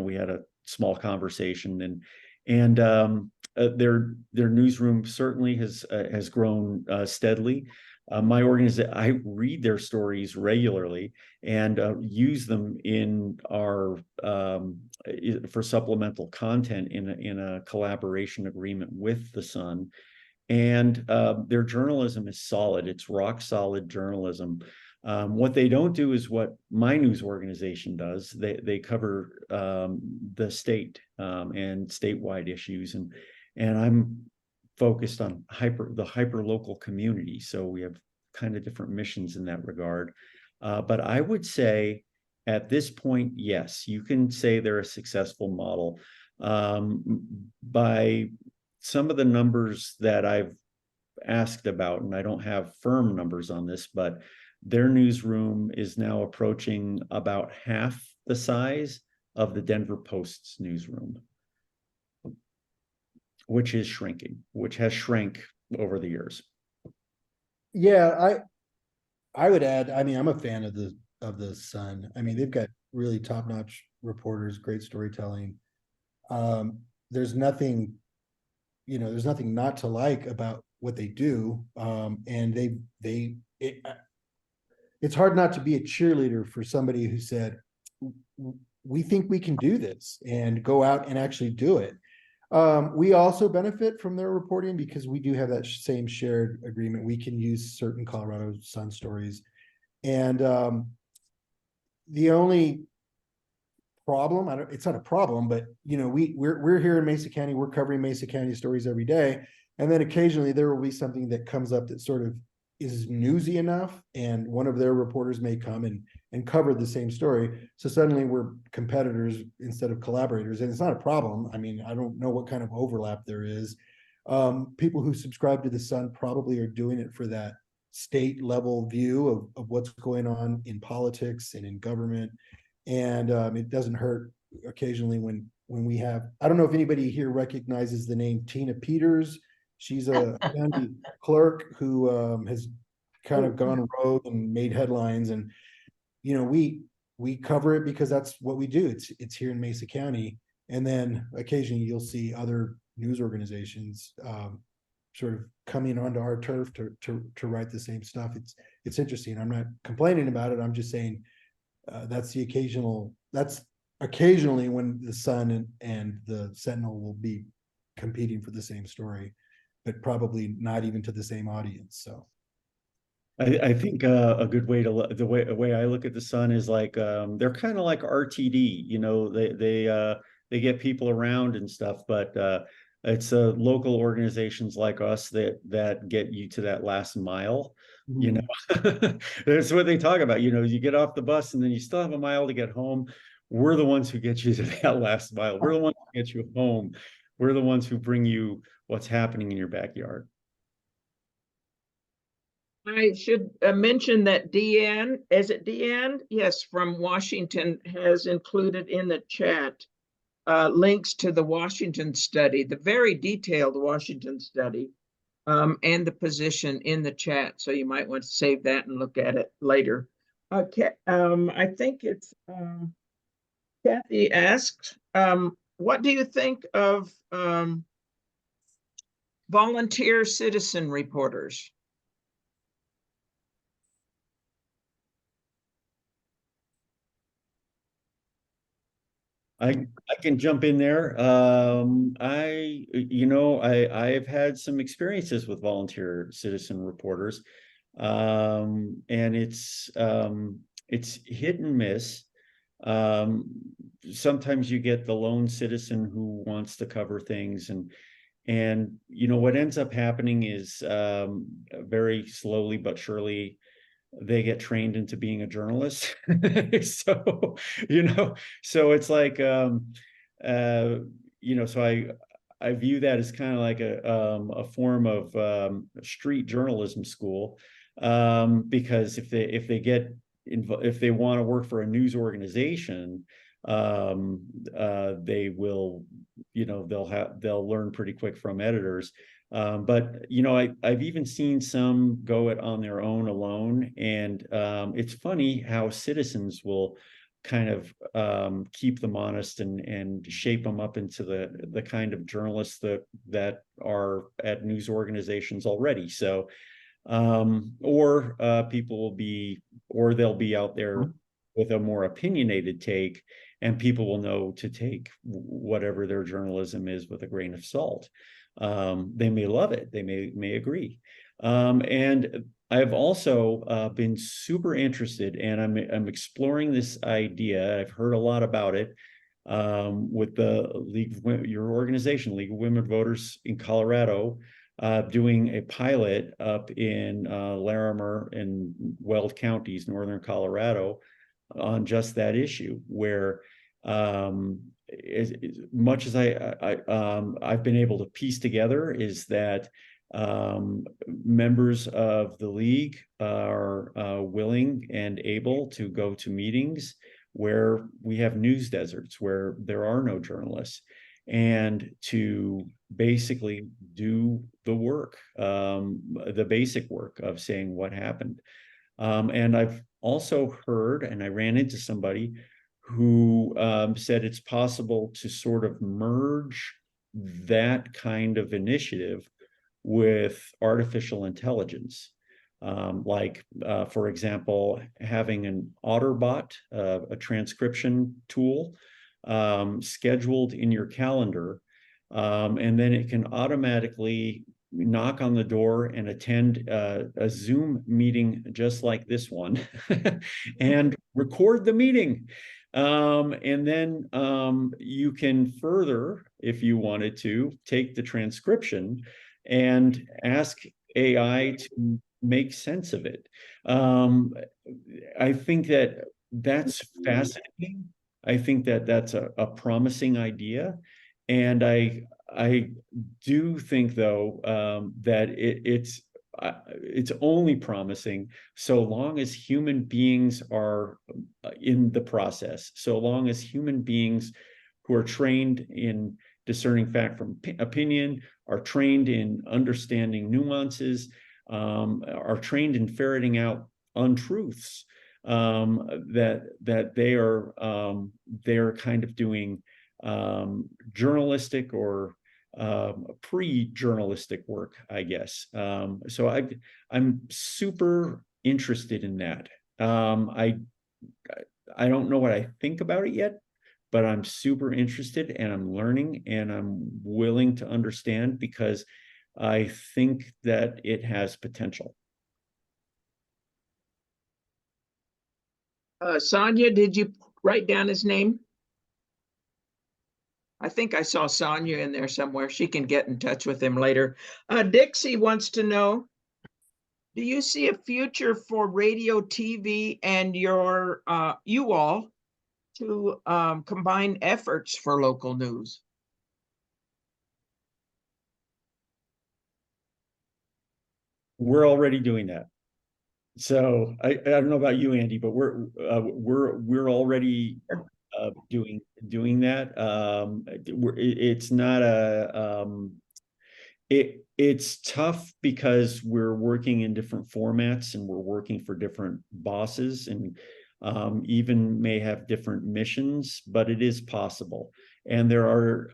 we had a small conversation, and their newsroom certainly has grown steadily. My organization, I read their stories regularly and use them in our for supplemental content in a collaboration agreement with the Sun. And their journalism is solid. It's rock solid journalism. What they don't do is what my news organization does. They cover the state and statewide issues, and I'm focused on the hyper local community. So we have kind of different missions in that regard. But I would say at this point, yes, you can say they're a successful model. By some of the numbers that I've asked about, and I don't have firm numbers on this, but their newsroom is now approaching about half the size of the Denver Post's newsroom, which has shrank over the years. Yeah, I would add, I mean, I'm a fan of the Sun. I mean, they've got really top-notch reporters, great storytelling. There's nothing not to like about what they do. And it's hard not to be a cheerleader for somebody who said, we think we can do this, and go out and actually do it. We also benefit from their reporting because we do have that same shared agreement. We can use certain Colorado Sun stories. And the only problem, it's not a problem, but we're here in Mesa County, we're covering Mesa County stories every day. And then occasionally there will be something that comes up that sort of is newsy enough, and one of their reporters may come and cover the same story. So suddenly we're competitors instead of collaborators, and it's not a problem. I mean, I don't know what kind of overlap there is. People who subscribe to the Sun probably are doing it for that state level view of what's going on in politics and in government. And it doesn't hurt occasionally when we have, I don't know if anybody here recognizes the name Tina Peters. She's a county clerk who has kind of gone rogue and made headlines. And we cover it because that's what we do. It's here in Mesa County. And then occasionally you'll see other news organizations sort of coming onto our turf to write the same stuff. It's interesting. I'm not complaining about it. I'm just saying that's occasionally when the Sun and the Sentinel will be competing for the same story, but probably not even to the same audience. So I think a good way to look, the way I look at the Sun is like they're kind of like RTD. They get people around and stuff, but it's local organizations like us that get you to that last mile. That's what they talk about. You get off the bus and then you still have a mile to get home. We're the ones who get you to that last mile. We're the ones who get you home. We're the ones who bring you what's happening in your backyard. I should mention that Deanne, is it Deanne? Yes, from Washington has included in the chat links to the Washington study, the very detailed Washington study, and the position in the chat. So you might want to save that and look at it later. Okay, I think it's Kathy asked, what do you think of volunteer citizen reporters? I can jump in there. I've had some experiences with volunteer citizen reporters. And it's hit and miss. Um, Sometimes you get the lone citizen who wants to cover things, and what ends up happening is very slowly but surely they get trained into being a journalist. So, so it's like, so I view that as kind of like a form of street journalism school, because if they want to work for a news organization, they will, they'll learn pretty quick from editors. But I've even seen some go it on their own alone, and it's funny how citizens will kind of keep them honest and shape them up into the kind of journalists that are at news organizations already. So or people will be, or they'll be out there with a more opinionated take, and people will know to take whatever their journalism is with a grain of salt. They may love it, they may agree. And I've also been super interested, and I'm exploring this idea. I've heard a lot about it with the your organization, League of Women Voters in Colorado, doing a pilot up in Larimer and Weld counties, northern Colorado, on just that issue, where as much as I've been able to piece together is that members of the league are willing and able to go to meetings where we have news deserts, where there are no journalists, and to basically do the work, the basic work of saying what happened. And I've also heard, and I ran into somebody who said it's possible to sort of merge that kind of initiative with artificial intelligence. For example, having an OtterBot, a transcription tool, scheduled in your calendar, and then it can automatically knock on the door and attend a Zoom meeting just like this one and record the meeting. And then you can further, if you wanted to, take the transcription and ask AI to make sense of it. I think that that's fascinating. I think that that's a promising idea. And I do think, though, that it's only promising so long as human beings are in the process, so long as human beings who are trained in discerning fact from opinion, are trained in understanding nuances, are trained in ferreting out untruths, that they're kind of doing journalistic or pre-journalistic work, I guess. So I'm super interested in that. I don't know what I think about it yet, but I'm super interested, and I'm learning, and I'm willing to understand, because I think that it has potential. Sonia, did you write down his name? I think I saw Sonia in there somewhere. She can get in touch with him later. Dixie wants to know, do you see a future for radio, TV, and you all to combine efforts for local news? We're already doing that. So I don't know about you, Andy, but we're already doing that. It's not it's tough because we're working in different formats and we're working for different bosses and even may have different missions, but it is possible. And there are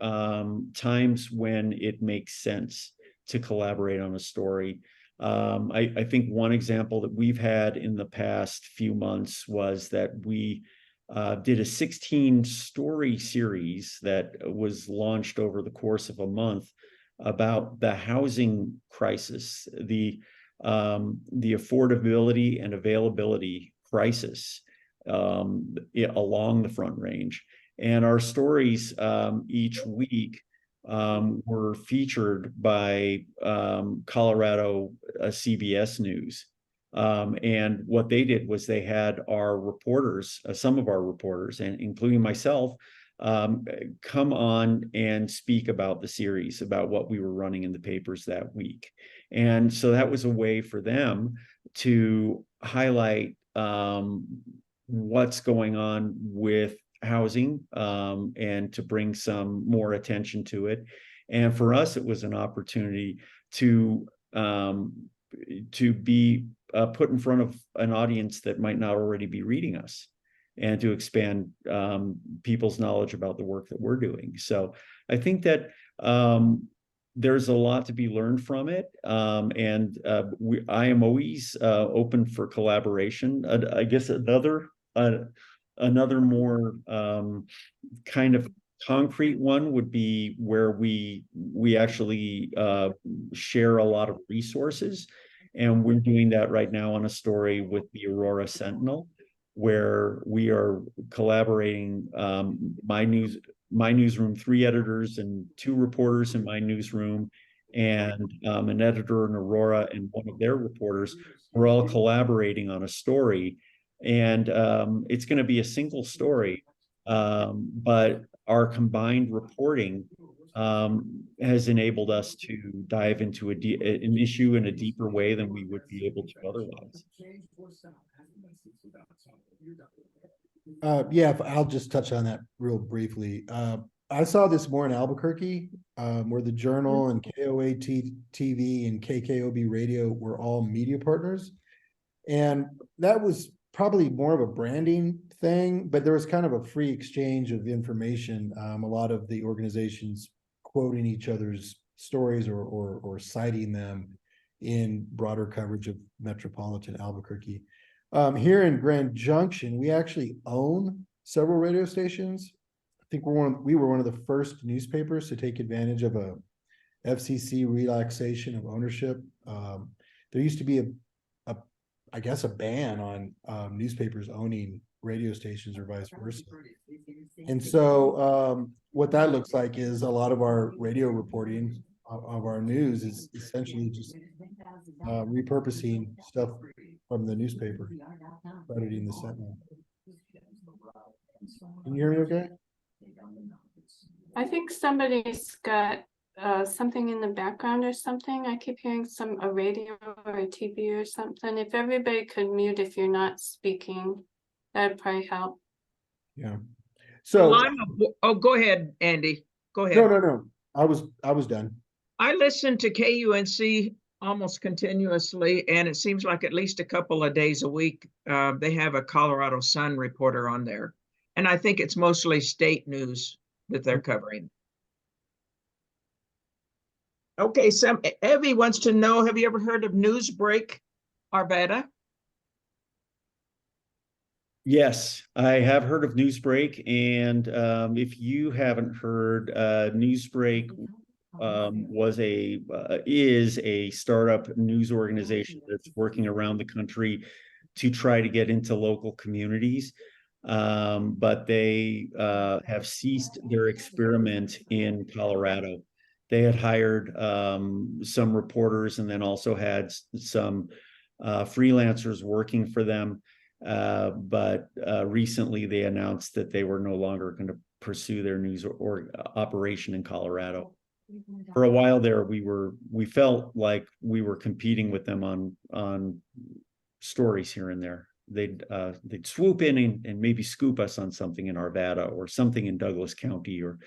times when it makes sense to collaborate on a story. I think one example that we've had in the past few months was that we did a 16 story series that was launched over the course of a month about the housing crisis, the affordability and availability crisis along the Front Range. And our stories each week were featured by Colorado CBS News. And what they did was they had our reporters, some of our reporters, and including myself, come on and speak about the series, about what we were running in the papers that week. And so that was a way for them to highlight what's going on with housing and to bring some more attention to it. And for us, it was an opportunity to be put in front of an audience that might not already be reading us, and to expand people's knowledge about the work that we're doing. So I think that there's a lot to be learned from it. I am always open for collaboration. I guess another more kind of concrete one would be where we actually share a lot of resources. And we're doing that right now on a story with the Aurora Sentinel, where we are collaborating, my newsroom, 3 editors and 2 reporters in my newsroom, and an editor in Aurora and one of their reporters. We're all collaborating on a story, and it's going to be a single story, but our combined reporting has enabled us to dive into an issue in a deeper way than we would be able to otherwise. Yeah, I'll just touch on that real briefly. I saw this more in Albuquerque, where the Journal and KOAT TV and KKOB Radio were all media partners. And that was probably more of a branding thing, but there was kind of a free exchange of information. A lot of the organizations quoting each other's stories or citing them in broader coverage of metropolitan Albuquerque. Here in Grand Junction, we actually own several radio stations. I think we were one of the first newspapers to take advantage of a FCC relaxation of ownership. There used to be I guess a ban on newspapers owning radio stations or vice versa. And so what that looks like is a lot of our radio reporting of our news is essentially just repurposing stuff from the newspaper, editing the Sentinel. Can you hear me okay? I think somebody's got something in the background or something. I keep hearing a radio or a TV or something. If everybody could mute if you're not speaking, that'd probably help. Yeah. So go ahead, Andy. Go ahead. No. I was done. I listen to KUNC almost continuously, and it seems like at least a couple of days a week, they have a Colorado Sun reporter on there. And I think it's mostly state news that they're covering. Okay, Evie wants to know, have you ever heard of Newsbreak, Arvada? Yes, I have heard of Newsbreak, and if you haven't heard, Newsbreak is a startup news organization that's working around the country to try to get into local communities. But they have ceased their experiment in Colorado. They had hired some reporters and then also had some freelancers working for them. But recently they announced that they were no longer going to pursue their news or operation in Colorado. For a while there, we felt like we were competing with them on stories here and there. They'd swoop in and maybe scoop us on something in Arvada or something in Douglas County, or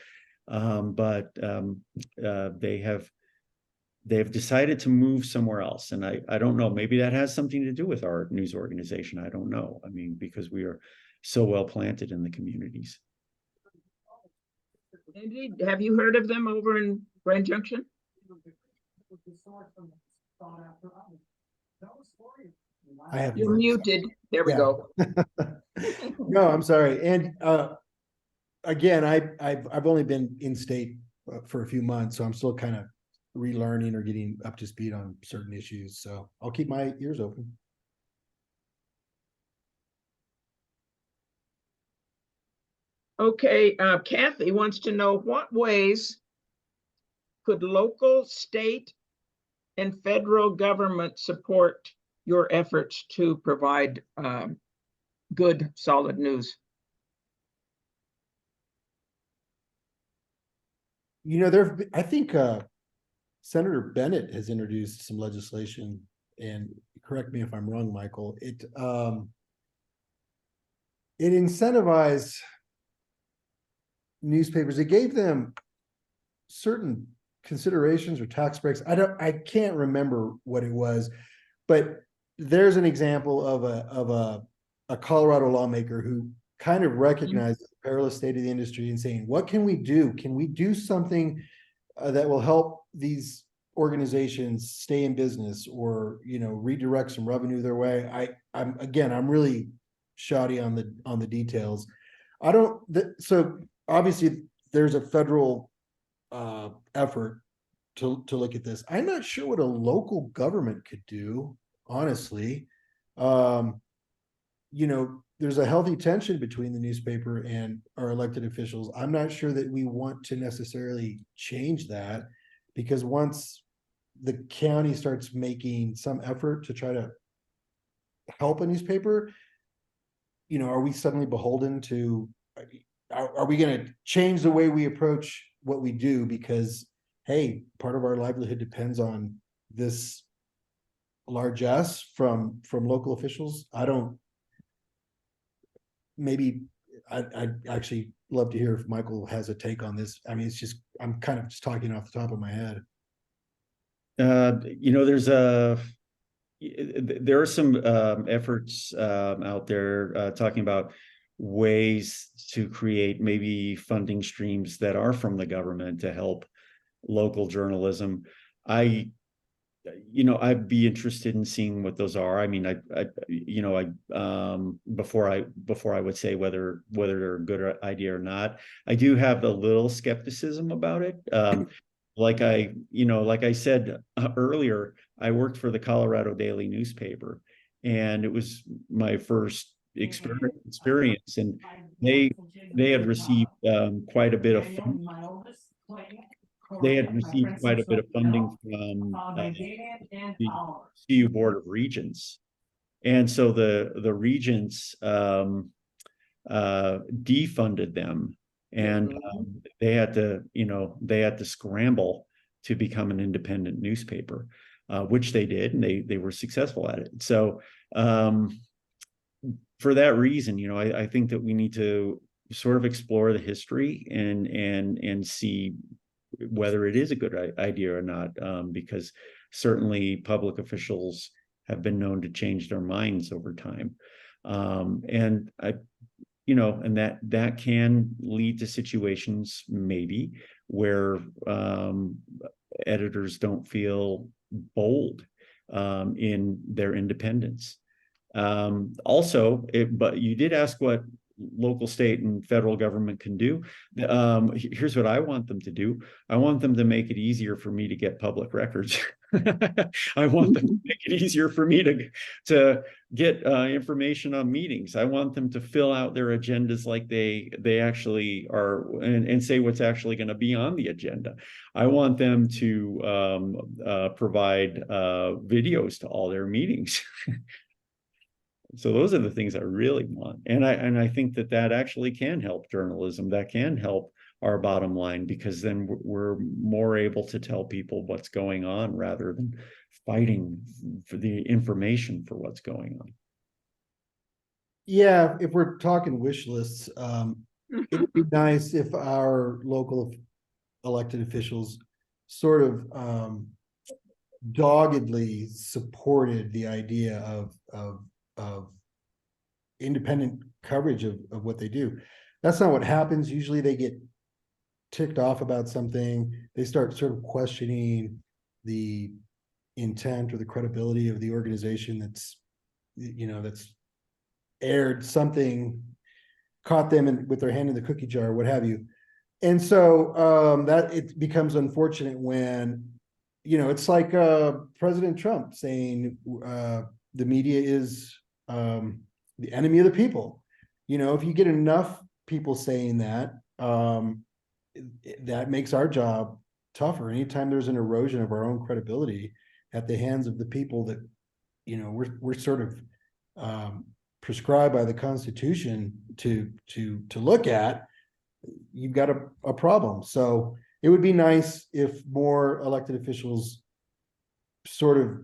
they've decided to move somewhere else. And I don't know, maybe that has something to do with our news organization. I don't know. I mean, because we are so well planted in the communities. Andy, have you heard of them over in Grand Junction? I have. You're not. muted. There we Yeah. go. No, I'm sorry. And again, I've only been in state for a few months, so I'm still kind of relearning or getting up to speed on certain issues. So I'll keep my ears open. Okay, Kathy wants to know what ways could local, state, and federal government support your efforts to provide good, solid news? You know, I think Senator Bennett has introduced some legislation, and correct me if I'm wrong, Michael. It incentivized newspapers. It gave them certain considerations or tax breaks. I can't remember what it was, but there's an example of a Colorado lawmaker who kind of recognized the perilous state of the industry and saying, what can we do? Can we do something that will help these organizations stay in business, or, you know, redirect some revenue their way? I'm really shoddy on the details. So obviously there's a federal effort to look at this. I'm not sure what a local government could do, honestly. You know, there's a healthy tension between the newspaper and our elected officials. I'm not sure that we want to necessarily change that, because once the county starts making some effort to try to help a newspaper, you know, are we suddenly beholden to, are we going to change the way we approach what we do because, hey, part of our livelihood depends on this largesse from local officials? I'd actually love to hear if Michael has a take on this. I mean, I'm kind of just talking off the top of my head. You know, there are some efforts out there talking about ways to create maybe funding streams that are from the government to help local journalism. I'd be interested in seeing what those are. I mean, before I would say whether they're a good idea or not, I do have a little skepticism about it. Like I said earlier, I worked for the Colorado Daily newspaper, and it was my first experience, and they had received quite a bit of funding. They had received quite a bit of funding from the CU Board of Regents, and so the regents defunded them, and they had to scramble to become an independent newspaper, which they did, and they were successful at it. So for that reason, you know, I think that we need to sort of explore the history and see whether it is a good idea or not, because certainly public officials have been known to change their minds over time, and that can lead to situations maybe where editors don't feel bold in their independence. But you did ask what local, state, and federal government can do. Here's what I want them to do. I want them to make it easier for me to get public records. I want them to make it easier for me to get information on meetings. I want them to fill out their agendas like they actually are, and say what's actually going to be on the agenda. I want them to provide videos to all their meetings. So those are the things I really want. And I think that actually can help journalism. That can help our bottom line, because then we're more able to tell people what's going on rather than fighting for the information for what's going on. Yeah, if we're talking wish lists, it'd be nice if our local elected officials sort of doggedly supported the idea of independent coverage of what they do. That's not what happens. Usually they get ticked off about something. They start sort of questioning the intent or the credibility of the organization that's, that's aired something, caught them with their hand in the cookie jar, what have you. And so that it becomes unfortunate when, it's like President Trump saying the media is the enemy of the people. If you get enough people saying that, that makes our job tougher. Anytime there's an erosion of our own credibility at the hands of the people that, we're sort of prescribed by the Constitution to look at, you've got a problem. So it would be nice if more elected officials sort of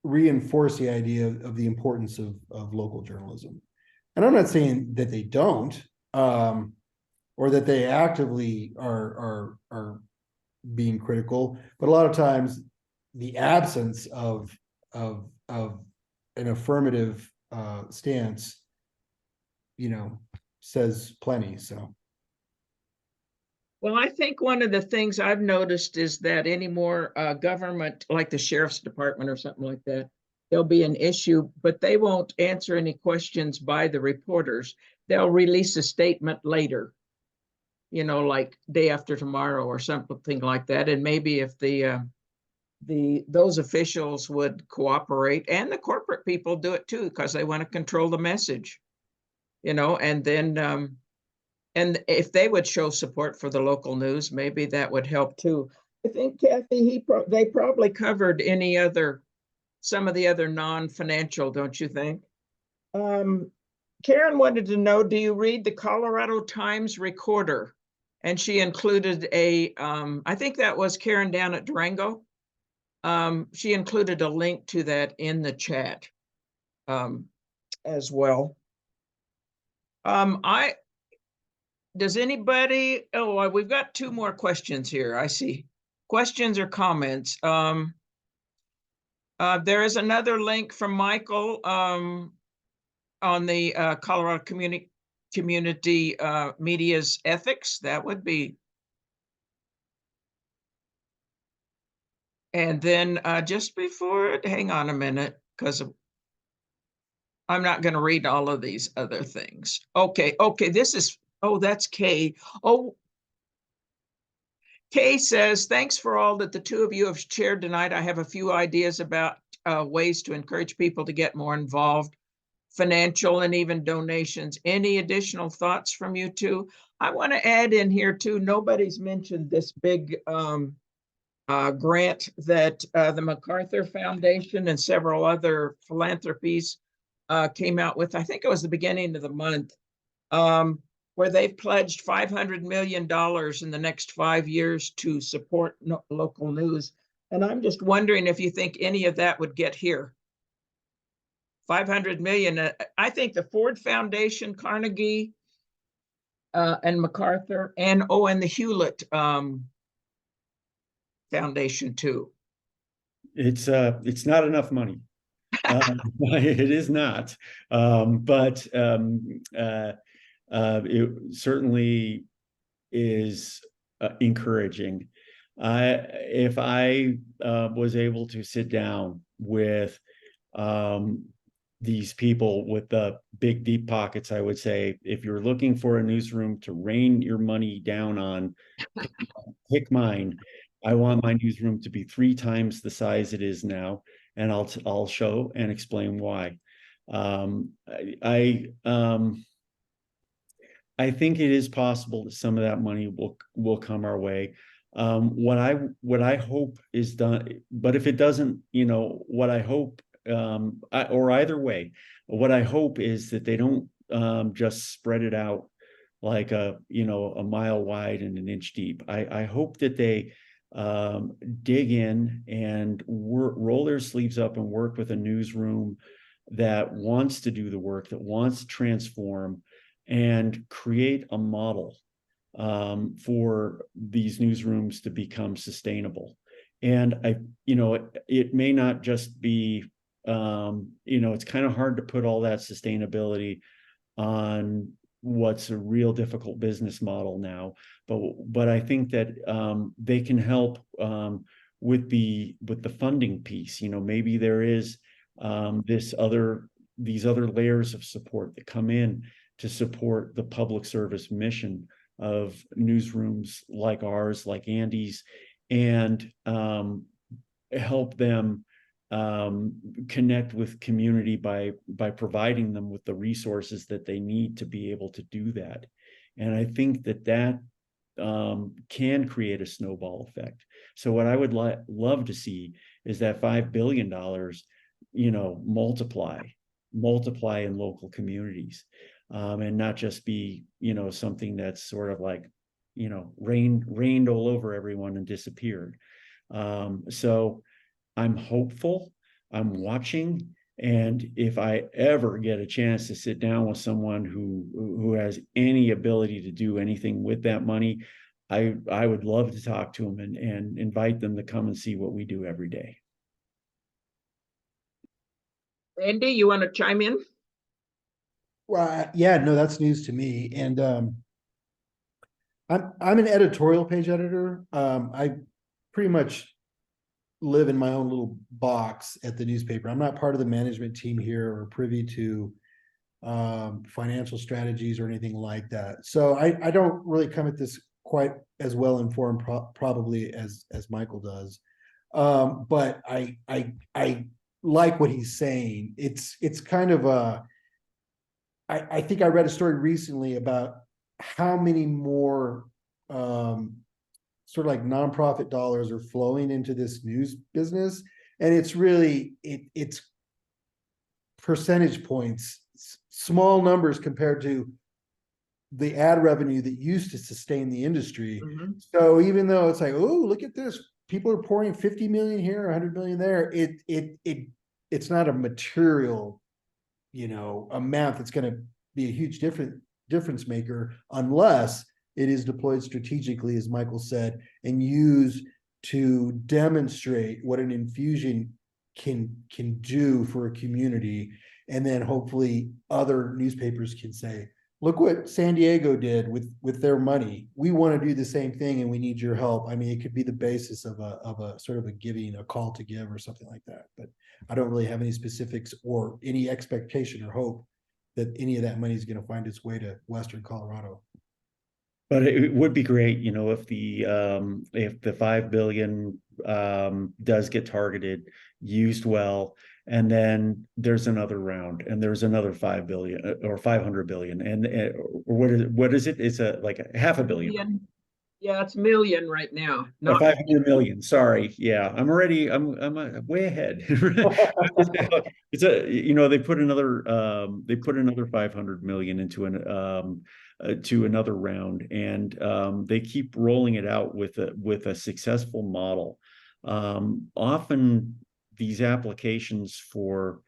reinforce the idea of the importance of local journalism. And I'm not saying that they don't, or that they actively are being critical, but a lot of times the absence of an affirmative stance, says plenty. So. Well, I think one of the things I've noticed is that any more government, like the sheriff's department or something like that, there'll be an issue, but they won't answer any questions by the reporters. They'll release a statement later, like day after tomorrow or something like that. And maybe if those officials would cooperate, and the corporate people do it too, because they want to control the message, and then and if they would show support for the local news, maybe that would help too. I think, Kathy, they probably covered some of the other non-financial, don't you think? Karen wanted to know, do you read the Colorado Times Recorder? And she included I think that was Karen down at Durango. She included a link to that in the chat as well. Does anybody, we've got two more questions here. I see questions or comments. There is another link from Michael on the Colorado Community Media's ethics. That would be. And then just before, hang on a minute, because I'm not going to read all of these other things. Okay, this is, that's Kay. Kay says, thanks for all that the two of you have shared tonight. I have a few ideas about ways to encourage people to get more involved, financial and even donations. Any additional thoughts from you two? I want to add in here too, nobody's mentioned this big grant that the MacArthur Foundation and several other philanthropies came out with. I think it was the beginning of the month, where they've pledged $500 million in the next 5 years to support local news. And I'm just wondering if you think any of that would get here. 500 million. I think the Ford Foundation, Carnegie, and MacArthur, and the Hewlett Foundation too. It's not enough money. It is not, but it certainly is encouraging. If I was able to sit down with these people with the big deep pockets, I would say, if you're looking for a newsroom to rain your money down on, pick mine. I want my newsroom to be 3 times the size it is now, and I'll show and explain why. I think it is possible that some of that money will come our way. What I hope is done, but if it doesn't, what I hope, or either way, what I hope is that they don't just spread it out like a mile wide and an inch deep. I hope that they dig in and roll their sleeves up and work with a newsroom that wants to do the work, that wants to transform and create a model for these newsrooms to become sustainable. And it may not just be, it's kind of hard to put all that sustainability on what's a real difficult business model now, but I think that they can help with the funding piece. Maybe there is these other layers of support that come in to support the public service mission of newsrooms like ours, like Andy's, and help them connect with community by providing them with the resources that they need to be able to do that. And I think that can create a snowball effect. So what I would love to see is that $5 billion, multiply in local communities, and not just be, something that's sort of like, rained all over everyone and disappeared. So I'm hopeful, I'm watching, and if I ever get a chance to sit down with someone who has any ability to do anything with that money, I would love to talk to them and invite them to come and see what we do every day. Andy, you want to chime in? Well, yeah, no, that's news to me. And I'm an editorial page editor. I pretty much live in my own little box at the newspaper. I'm not part of the management team here or privy to financial strategies or anything like that. So I don't really come at this quite as well informed probably as Michael does. But I like what he's saying. It's kind of I think I read a story recently about how many more sort of like nonprofit dollars are flowing into this news business. And it's really, it's percentage points, small numbers compared to the ad revenue that used to sustain the industry. Mm-hmm. So even though it's like, oh, look at this, people are pouring 50 million here, 100 million there, it's not a material, amount that's going to be a huge difference maker unless it is deployed strategically, as Michael said, and used to demonstrate what an infusion can do for a community. And then hopefully other newspapers can say, look what San Diego did with their money. We want to do the same thing and we need your help. I mean, it could be the basis of a sort of a call to give or something like that. But I don't really have any specifics or any expectation or hope that any of that money is going to find its way to Western Colorado. But it would be great, if the 5 billion does get targeted, used well, and then there's another round, and there's another 5 billion or 500 billion, and what is it? It's like a half a billion. Yeah, it's million right now. Not 500 million. Sorry, yeah, I'm way ahead. It's they put another 500 million into to another round, and they keep rolling it out with a successful model. Often these applications for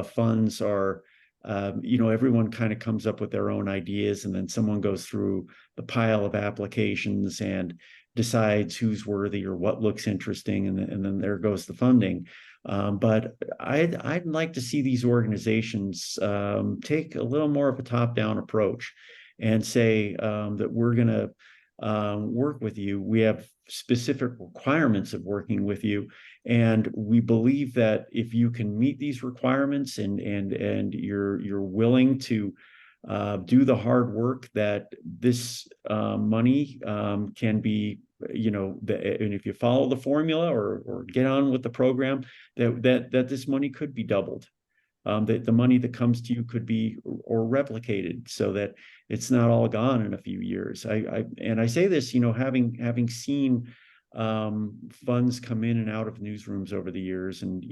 funds are, everyone kind of comes up with their own ideas, and then someone goes through the pile of applications and decides who's worthy or what looks interesting, and then there goes the funding. But I'd like to see these organizations take a little more of a top-down approach and say that we're going to work with you. We have specific requirements of working with you, and we believe that if you can meet these requirements and you're willing to do the hard work, that this money can be, and if you follow the formula or get on with the program, that this money could be doubled. That the money that comes to you could be or replicated, so that it's not all gone in a few years. I say this, having seen funds come in and out of newsrooms over the years, and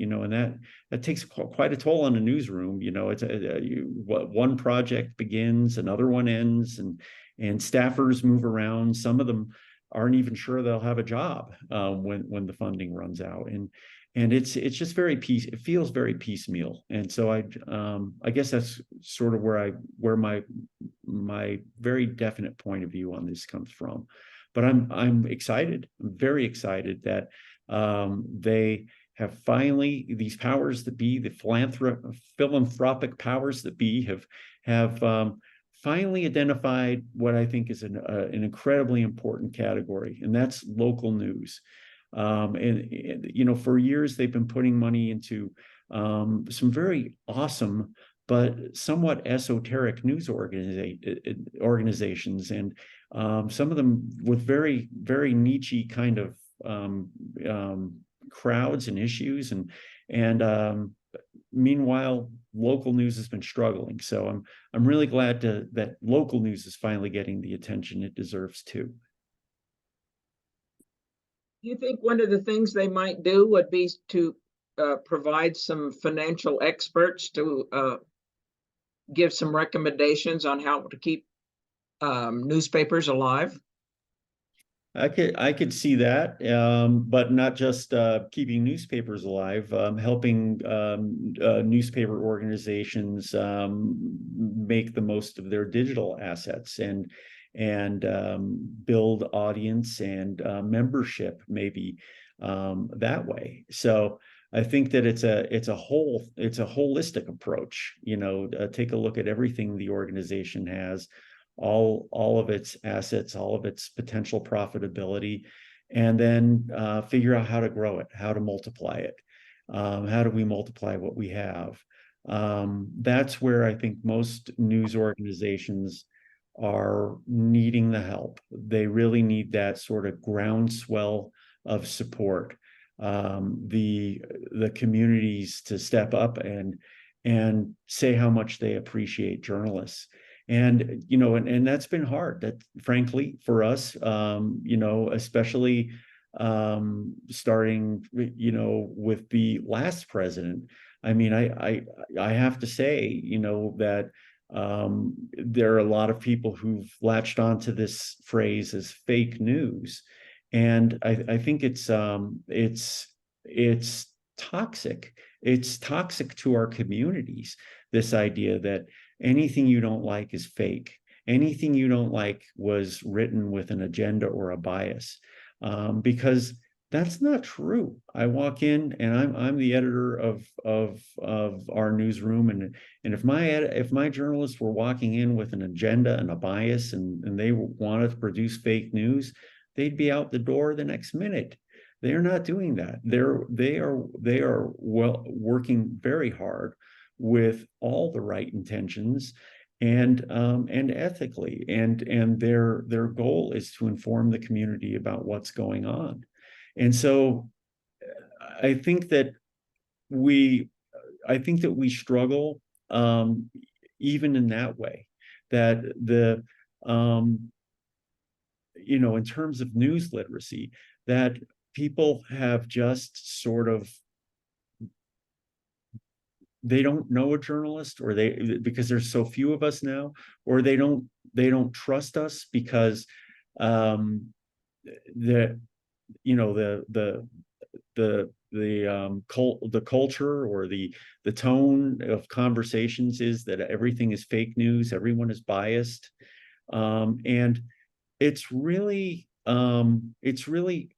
that takes quite a toll on a newsroom. It's one project begins, another one ends, and staffers move around. Some of them aren't even sure they'll have a job when the funding runs out. And it's just it feels very piecemeal. And so I guess that's sort of where my very definite point of view on this comes from. But I'm excited. I'm very excited that they have finally, these powers that be, the philanthropic powers that be, have finally identified what I think is an incredibly important category, and that's local news. And you know, for years they've been putting money into some very awesome but somewhat esoteric news organizations, and some of them with very, very niche kind of crowds and issues, and meanwhile local news has been struggling. So I'm really glad that local news is finally getting the attention it deserves too. Do you think one of the things they might do would be to provide some financial experts to give some recommendations on how to keep newspapers alive? I could see that, but not just keeping newspapers alive, helping newspaper organizations make the most of their digital assets and build audience and membership maybe that way. So I think that it's a holistic approach. You know, take a look at everything the organization has, all of its assets, all of its potential profitability, and then figure out how to grow it, how to multiply it. How do we multiply what we have? That's where I think most news organizations are needing the help. They really need that sort of groundswell of support. The communities to step up and say how much they appreciate journalists. And you know, and that's been hard, that frankly for us, you know, especially starting, you know, with the last president. I mean, I have to say, you know, that there are a lot of people who've latched onto this phrase as fake news, and I think it's toxic. It's toxic to our communities, this idea that anything you don't like is fake. Anything you don't like was written with an agenda or a bias, because that's not true. I walk in and I'm the editor of our newsroom, and if my journalists were walking in with an agenda and a bias, and they wanted to produce fake news, they'd be out the door the next minute. They're not doing that. They are working very hard with all the right intentions and ethically, and their goal is to inform the community about what's going on. And so I think that we struggle even in that way, that you know, in terms of news literacy, that people have just sort of, they don't know a journalist, or because there's so few of us now, or they don't trust us because the you know the culture or the tone of conversations is that everything is fake news, everyone is biased, and it's really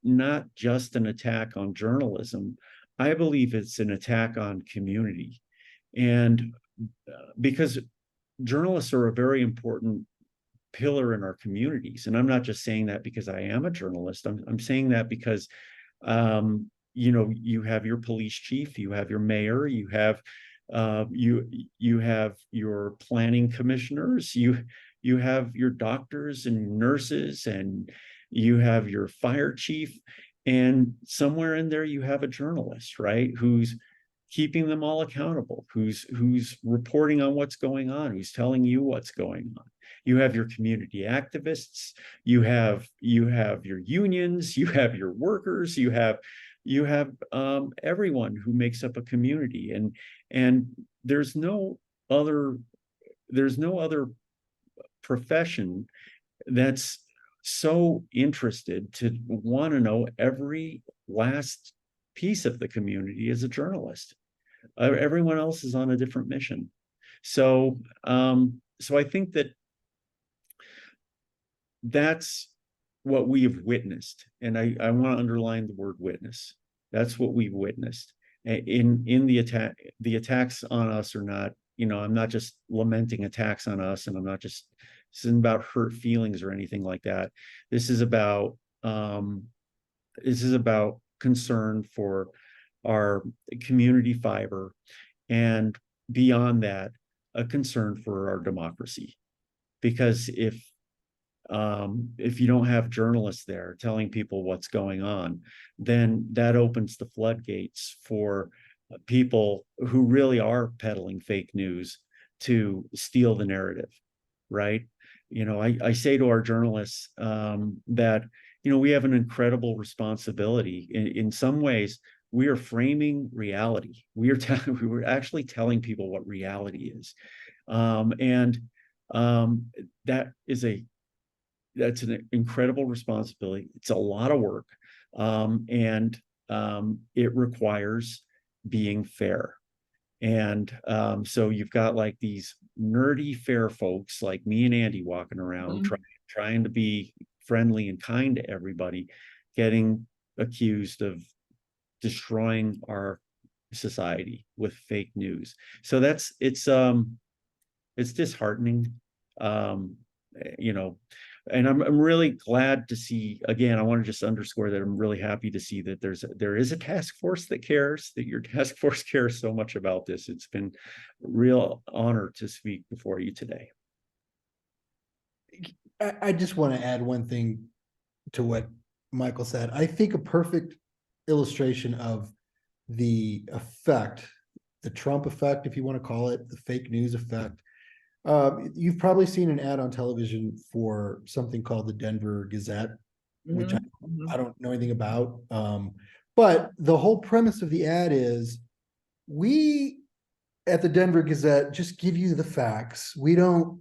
not just an attack on journalism. I believe it's an attack on community, and because journalists are a very important pillar in our communities. And I'm not just saying that because I am a journalist. I'm saying that because you know, you have your police chief, you have your mayor, you have you have your planning commissioners, you have your doctors and nurses, and you have your fire chief, and somewhere in there you have a journalist, right, who's keeping them all accountable, who's reporting on what's going on, who's telling you what's going on. You have your community activists, you have your unions, you have your workers, you have everyone who makes up a community, and there's no other profession that's so interested to want to know every last piece of the community as a journalist. Everyone else is on a different mission. So, so I think that's what we have witnessed. And I want to underline the word witness. That's what we've witnessed in the attacks on us are not, I'm not just lamenting attacks on us, and this isn't about hurt feelings or anything like that. This is about concern for our community fiber, and beyond that, a concern for our democracy. Because if you don't have journalists there telling people what's going on, then that opens the floodgates for people who really are peddling fake news to steal the narrative, right? I say to our journalists that, we have an incredible responsibility. In some ways, we are framing reality. We're actually telling people what reality is. That's an incredible responsibility. It's a lot of work. And it requires being fair. And so you've got like these nerdy fair folks like me and Andy walking around trying to be friendly and kind to everybody, getting accused of destroying our society with fake news. So it's disheartening, and I'm really glad to see, again, I want to just underscore that I'm really happy to see that there is a task force that cares, that your task force cares so much about this. It's been a real honor to speak before you today. I just want to add one thing to what Michael said. I think a perfect illustration of the effect, the Trump effect, if you want to call it, the fake news effect. You've probably seen an ad on television for something called the Denver Gazette, which I don't know anything about. But the whole premise of the ad is, we at the Denver Gazette just give you the facts. We don't,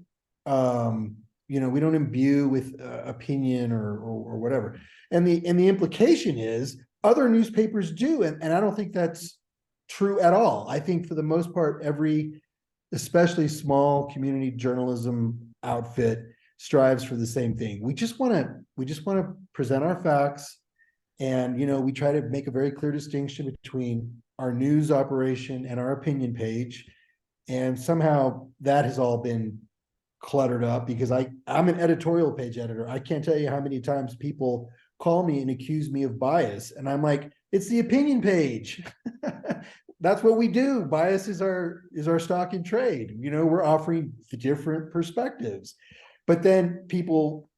we don't imbue with opinion or whatever. And the implication is other newspapers do, and I don't think that's true at all. I think for the most part, especially small community journalism outfit strives for the same thing. We just want to present our facts, and we try to make a very clear distinction between our news operation and our opinion page. And somehow that has all been cluttered up because I'm an editorial page editor. I can't tell you how many times people call me and accuse me of bias, and I'm like, it's the opinion page. That's what we do. Bias is our stock in trade. We're offering different perspectives, but then people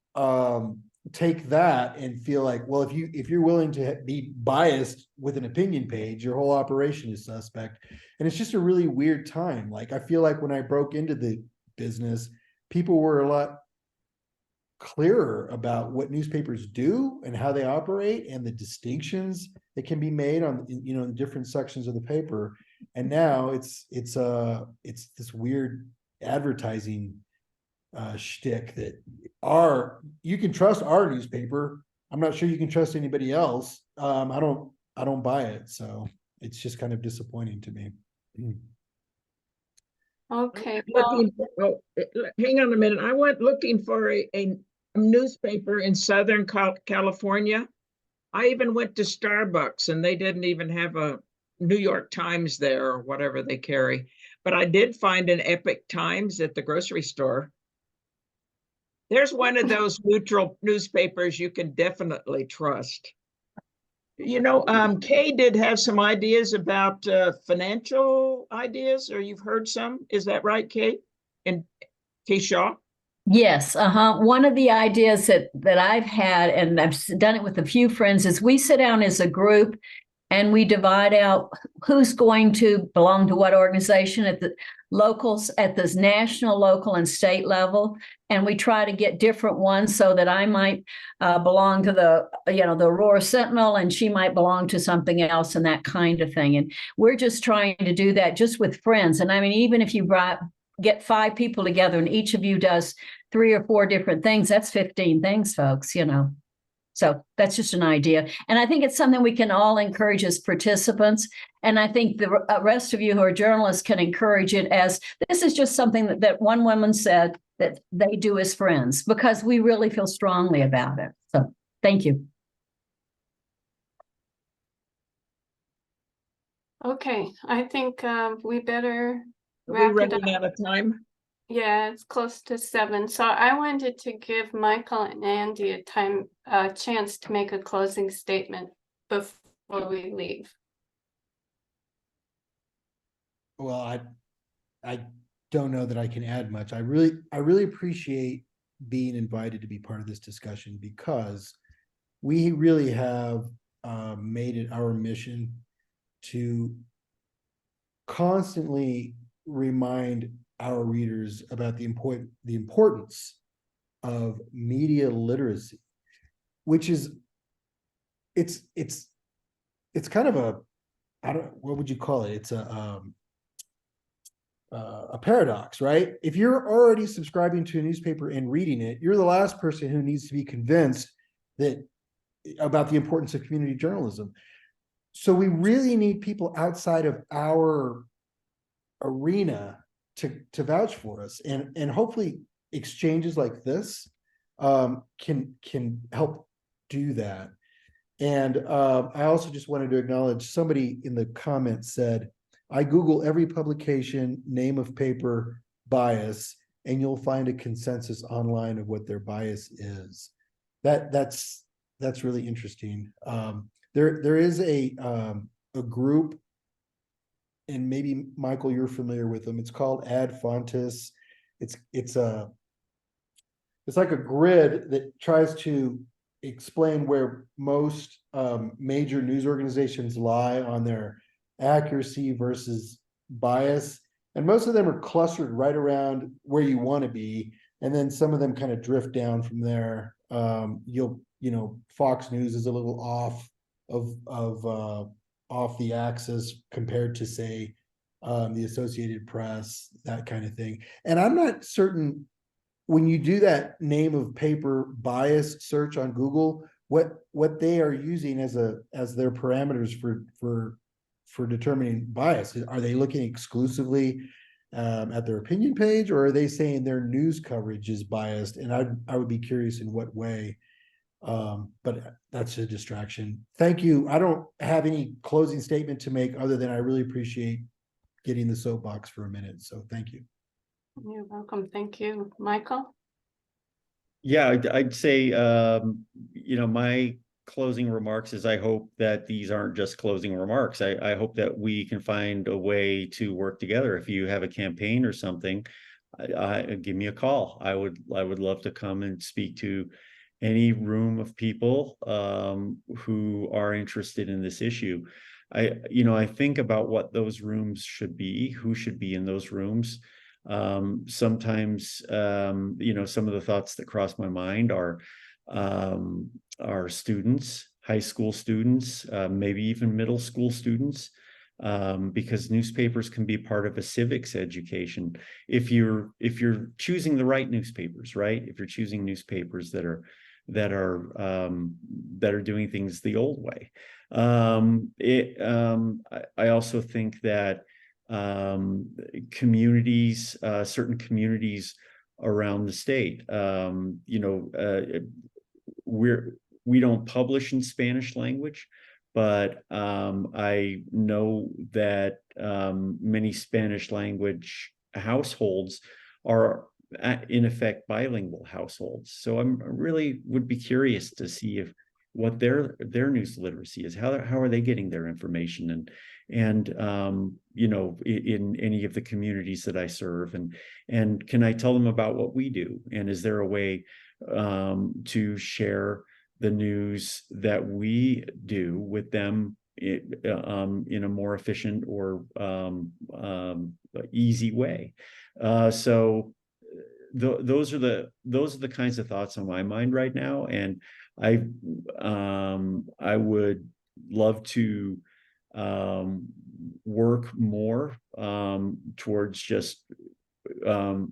take that and feel like, well, if you're willing to be biased with an opinion page, your whole operation is suspect. And it's just a really weird time. Like, I feel like when I broke into the business, people were a lot clearer about what newspapers do and how they operate and the distinctions that can be made on the different sections of the paper. And now it's this weird advertising shtick that you can trust our newspaper. I'm not sure you can trust anybody else. I don't buy it, so it's just kind of disappointing to me. Okay, Hang on a minute. I went looking for a newspaper in Southern California. I even went to Starbucks and they didn't even have a New York Times there or whatever they carry. But I did find an Epic Times at the grocery store. There's one of those neutral newspapers you can definitely trust. Kay did have some ideas about financial ideas, or you've heard some. Is that right, Kay? And Kay Shaw? Yes, one of the ideas that I've had, and I've done it with a few friends, is we sit down as a group and we divide out who's going to belong to what organization at the locals, at this national, local, and state level. And we try to get different ones so that I might belong to the Aurora Sentinel and she might belong to something else and that kind of thing. And we're just trying to do that just with friends. And I mean, even if you get 5 people together and each of you does 3 or 4 different things, that's 15 things, folks, you know. So that's just an idea. And I think it's something we can all encourage as participants. And I think the rest of you who are journalists can encourage it, as this is just something that one woman said that they do as friends, because we really feel strongly about it. So thank you. Okay, I think we better Are we wrap it running up. out of time? Yeah, it's close to 7. So I wanted to give Michael and Andy a chance to make a closing statement before we leave. Well, I don't know that I can add much. I really appreciate being invited to be part of this discussion, because we really have made it our mission to constantly remind our readers about the importance of media literacy, which is it's kind of what would you call it? It's a paradox, right? If you're already subscribing to a newspaper and reading it, you're the last person who needs to be convinced that about the importance of community journalism. So we really need people outside of our arena to vouch for us, and hopefully exchanges like this can help do that. And I also just wanted to acknowledge, somebody in the comments said, I Google every publication, name of paper, bias, and you'll find a consensus online of what their bias is. That's really interesting. There is a group, and maybe Michael, you're familiar with them. It's called Ad Fontes. It's like a grid that tries to explain where most major news organizations lie on their accuracy versus bias. And most of them are clustered right around where you want to be. And then some of them kind of drift down from there. Fox News is a little off off the axis compared to, say, the Associated Press, that kind of thing. And I'm not certain, when you do that name of paper bias search on Google, what they are using as their parameters for determining bias. Are they looking exclusively at their opinion page, or are they saying their news coverage is biased? And I would be curious in what way. But that's a distraction. Thank you. I don't have any closing statement to make, other than I really appreciate getting the soapbox for a minute. So thank you. You're welcome. Thank you. Michael? Yeah, I'd say, my closing remarks is, I hope that these aren't just closing remarks. I hope that we can find a way to work together. If you have a campaign or something, give me a call. I would love to come and speak to any room of people who are interested in this issue. I think about what those rooms should be, who should be in those rooms. Sometimes, some of the thoughts that cross my mind are students, high school students, maybe even middle school students, because newspapers can be part of a civics education if you're choosing the right newspapers, right? If you're choosing newspapers that are doing things the old way. I also think that communities, certain communities around the state, we don't publish in Spanish language, but I know that many Spanish language households are in effect bilingual households. So I'm really would be curious to see what their news literacy is. How are they getting their information, and in any of the communities that I serve, and can I tell them about what we do, and is there a way to share the news that we do with them in a more efficient or easy way. So those are the kinds of thoughts on my mind right now, and I would love to work more towards just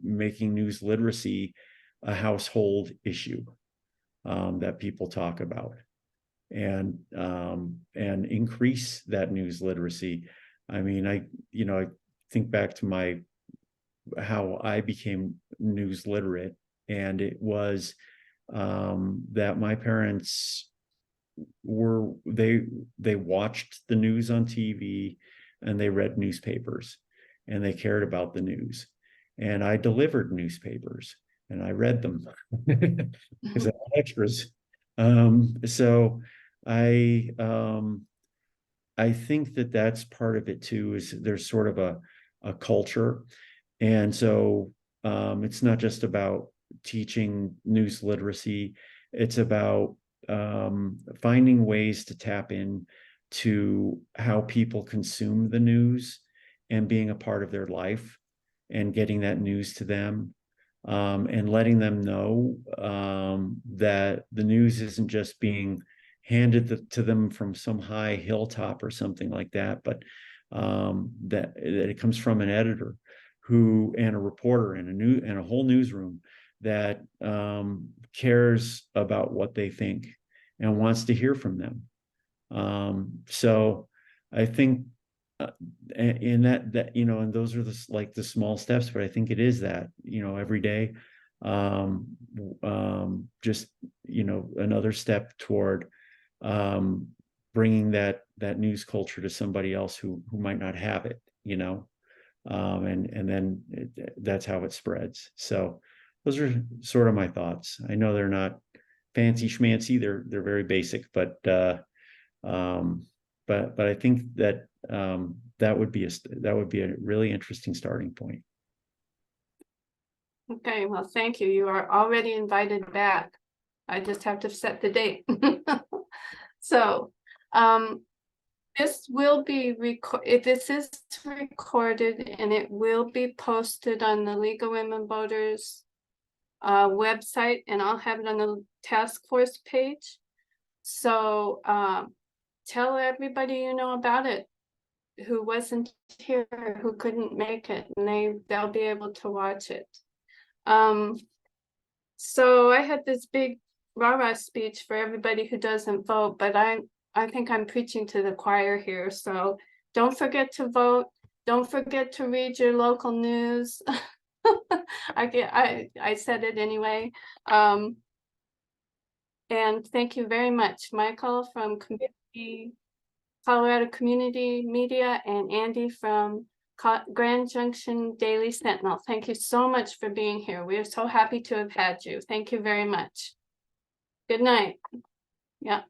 making news literacy a household issue that people talk about, and increase that news literacy. I mean, I think back to how I became news literate, and it was that my parents they watched the news on TV, and they read newspapers, and they cared about the news, and I delivered newspapers and I read them because I had extras. So I think that that's part of it too, is there's sort of a culture. And so it's not just about teaching news literacy, it's about finding ways to tap in to how people consume the news and being a part of their life and getting that news to them, and letting them know that the news isn't just being handed to them from some high hilltop or something like that, but that it comes from an editor and a reporter and a whole newsroom that cares about what they think and wants to hear from them. So I think in that and those are the small steps, but I think it is that every day, just another step toward bringing that news culture to somebody else who might not have it, and then that's how it spreads. So those are sort of my thoughts. I know they're not fancy schmancy, they're very basic, but I think that that would be a really interesting starting point. Okay, well, thank you. You are already invited back. I just have to set the date. So, this will be this is recorded, and it will be posted on the League of Women Voters website, and I'll have it on the task force page. So tell everybody you know about it who wasn't here, who couldn't make it, and they'll be able to watch it. So I had this big rah-rah speech for everybody who doesn't vote, but I think I'm preaching to the choir here. So don't forget to vote. Don't forget to read your local news. I said it anyway. And thank you very much, Michael from Colorado Community Media, and Andy from Grand Junction Daily Sentinel. Thank you so much for being here. We are so happy to have had you. Thank you very much. Good night. Yeah.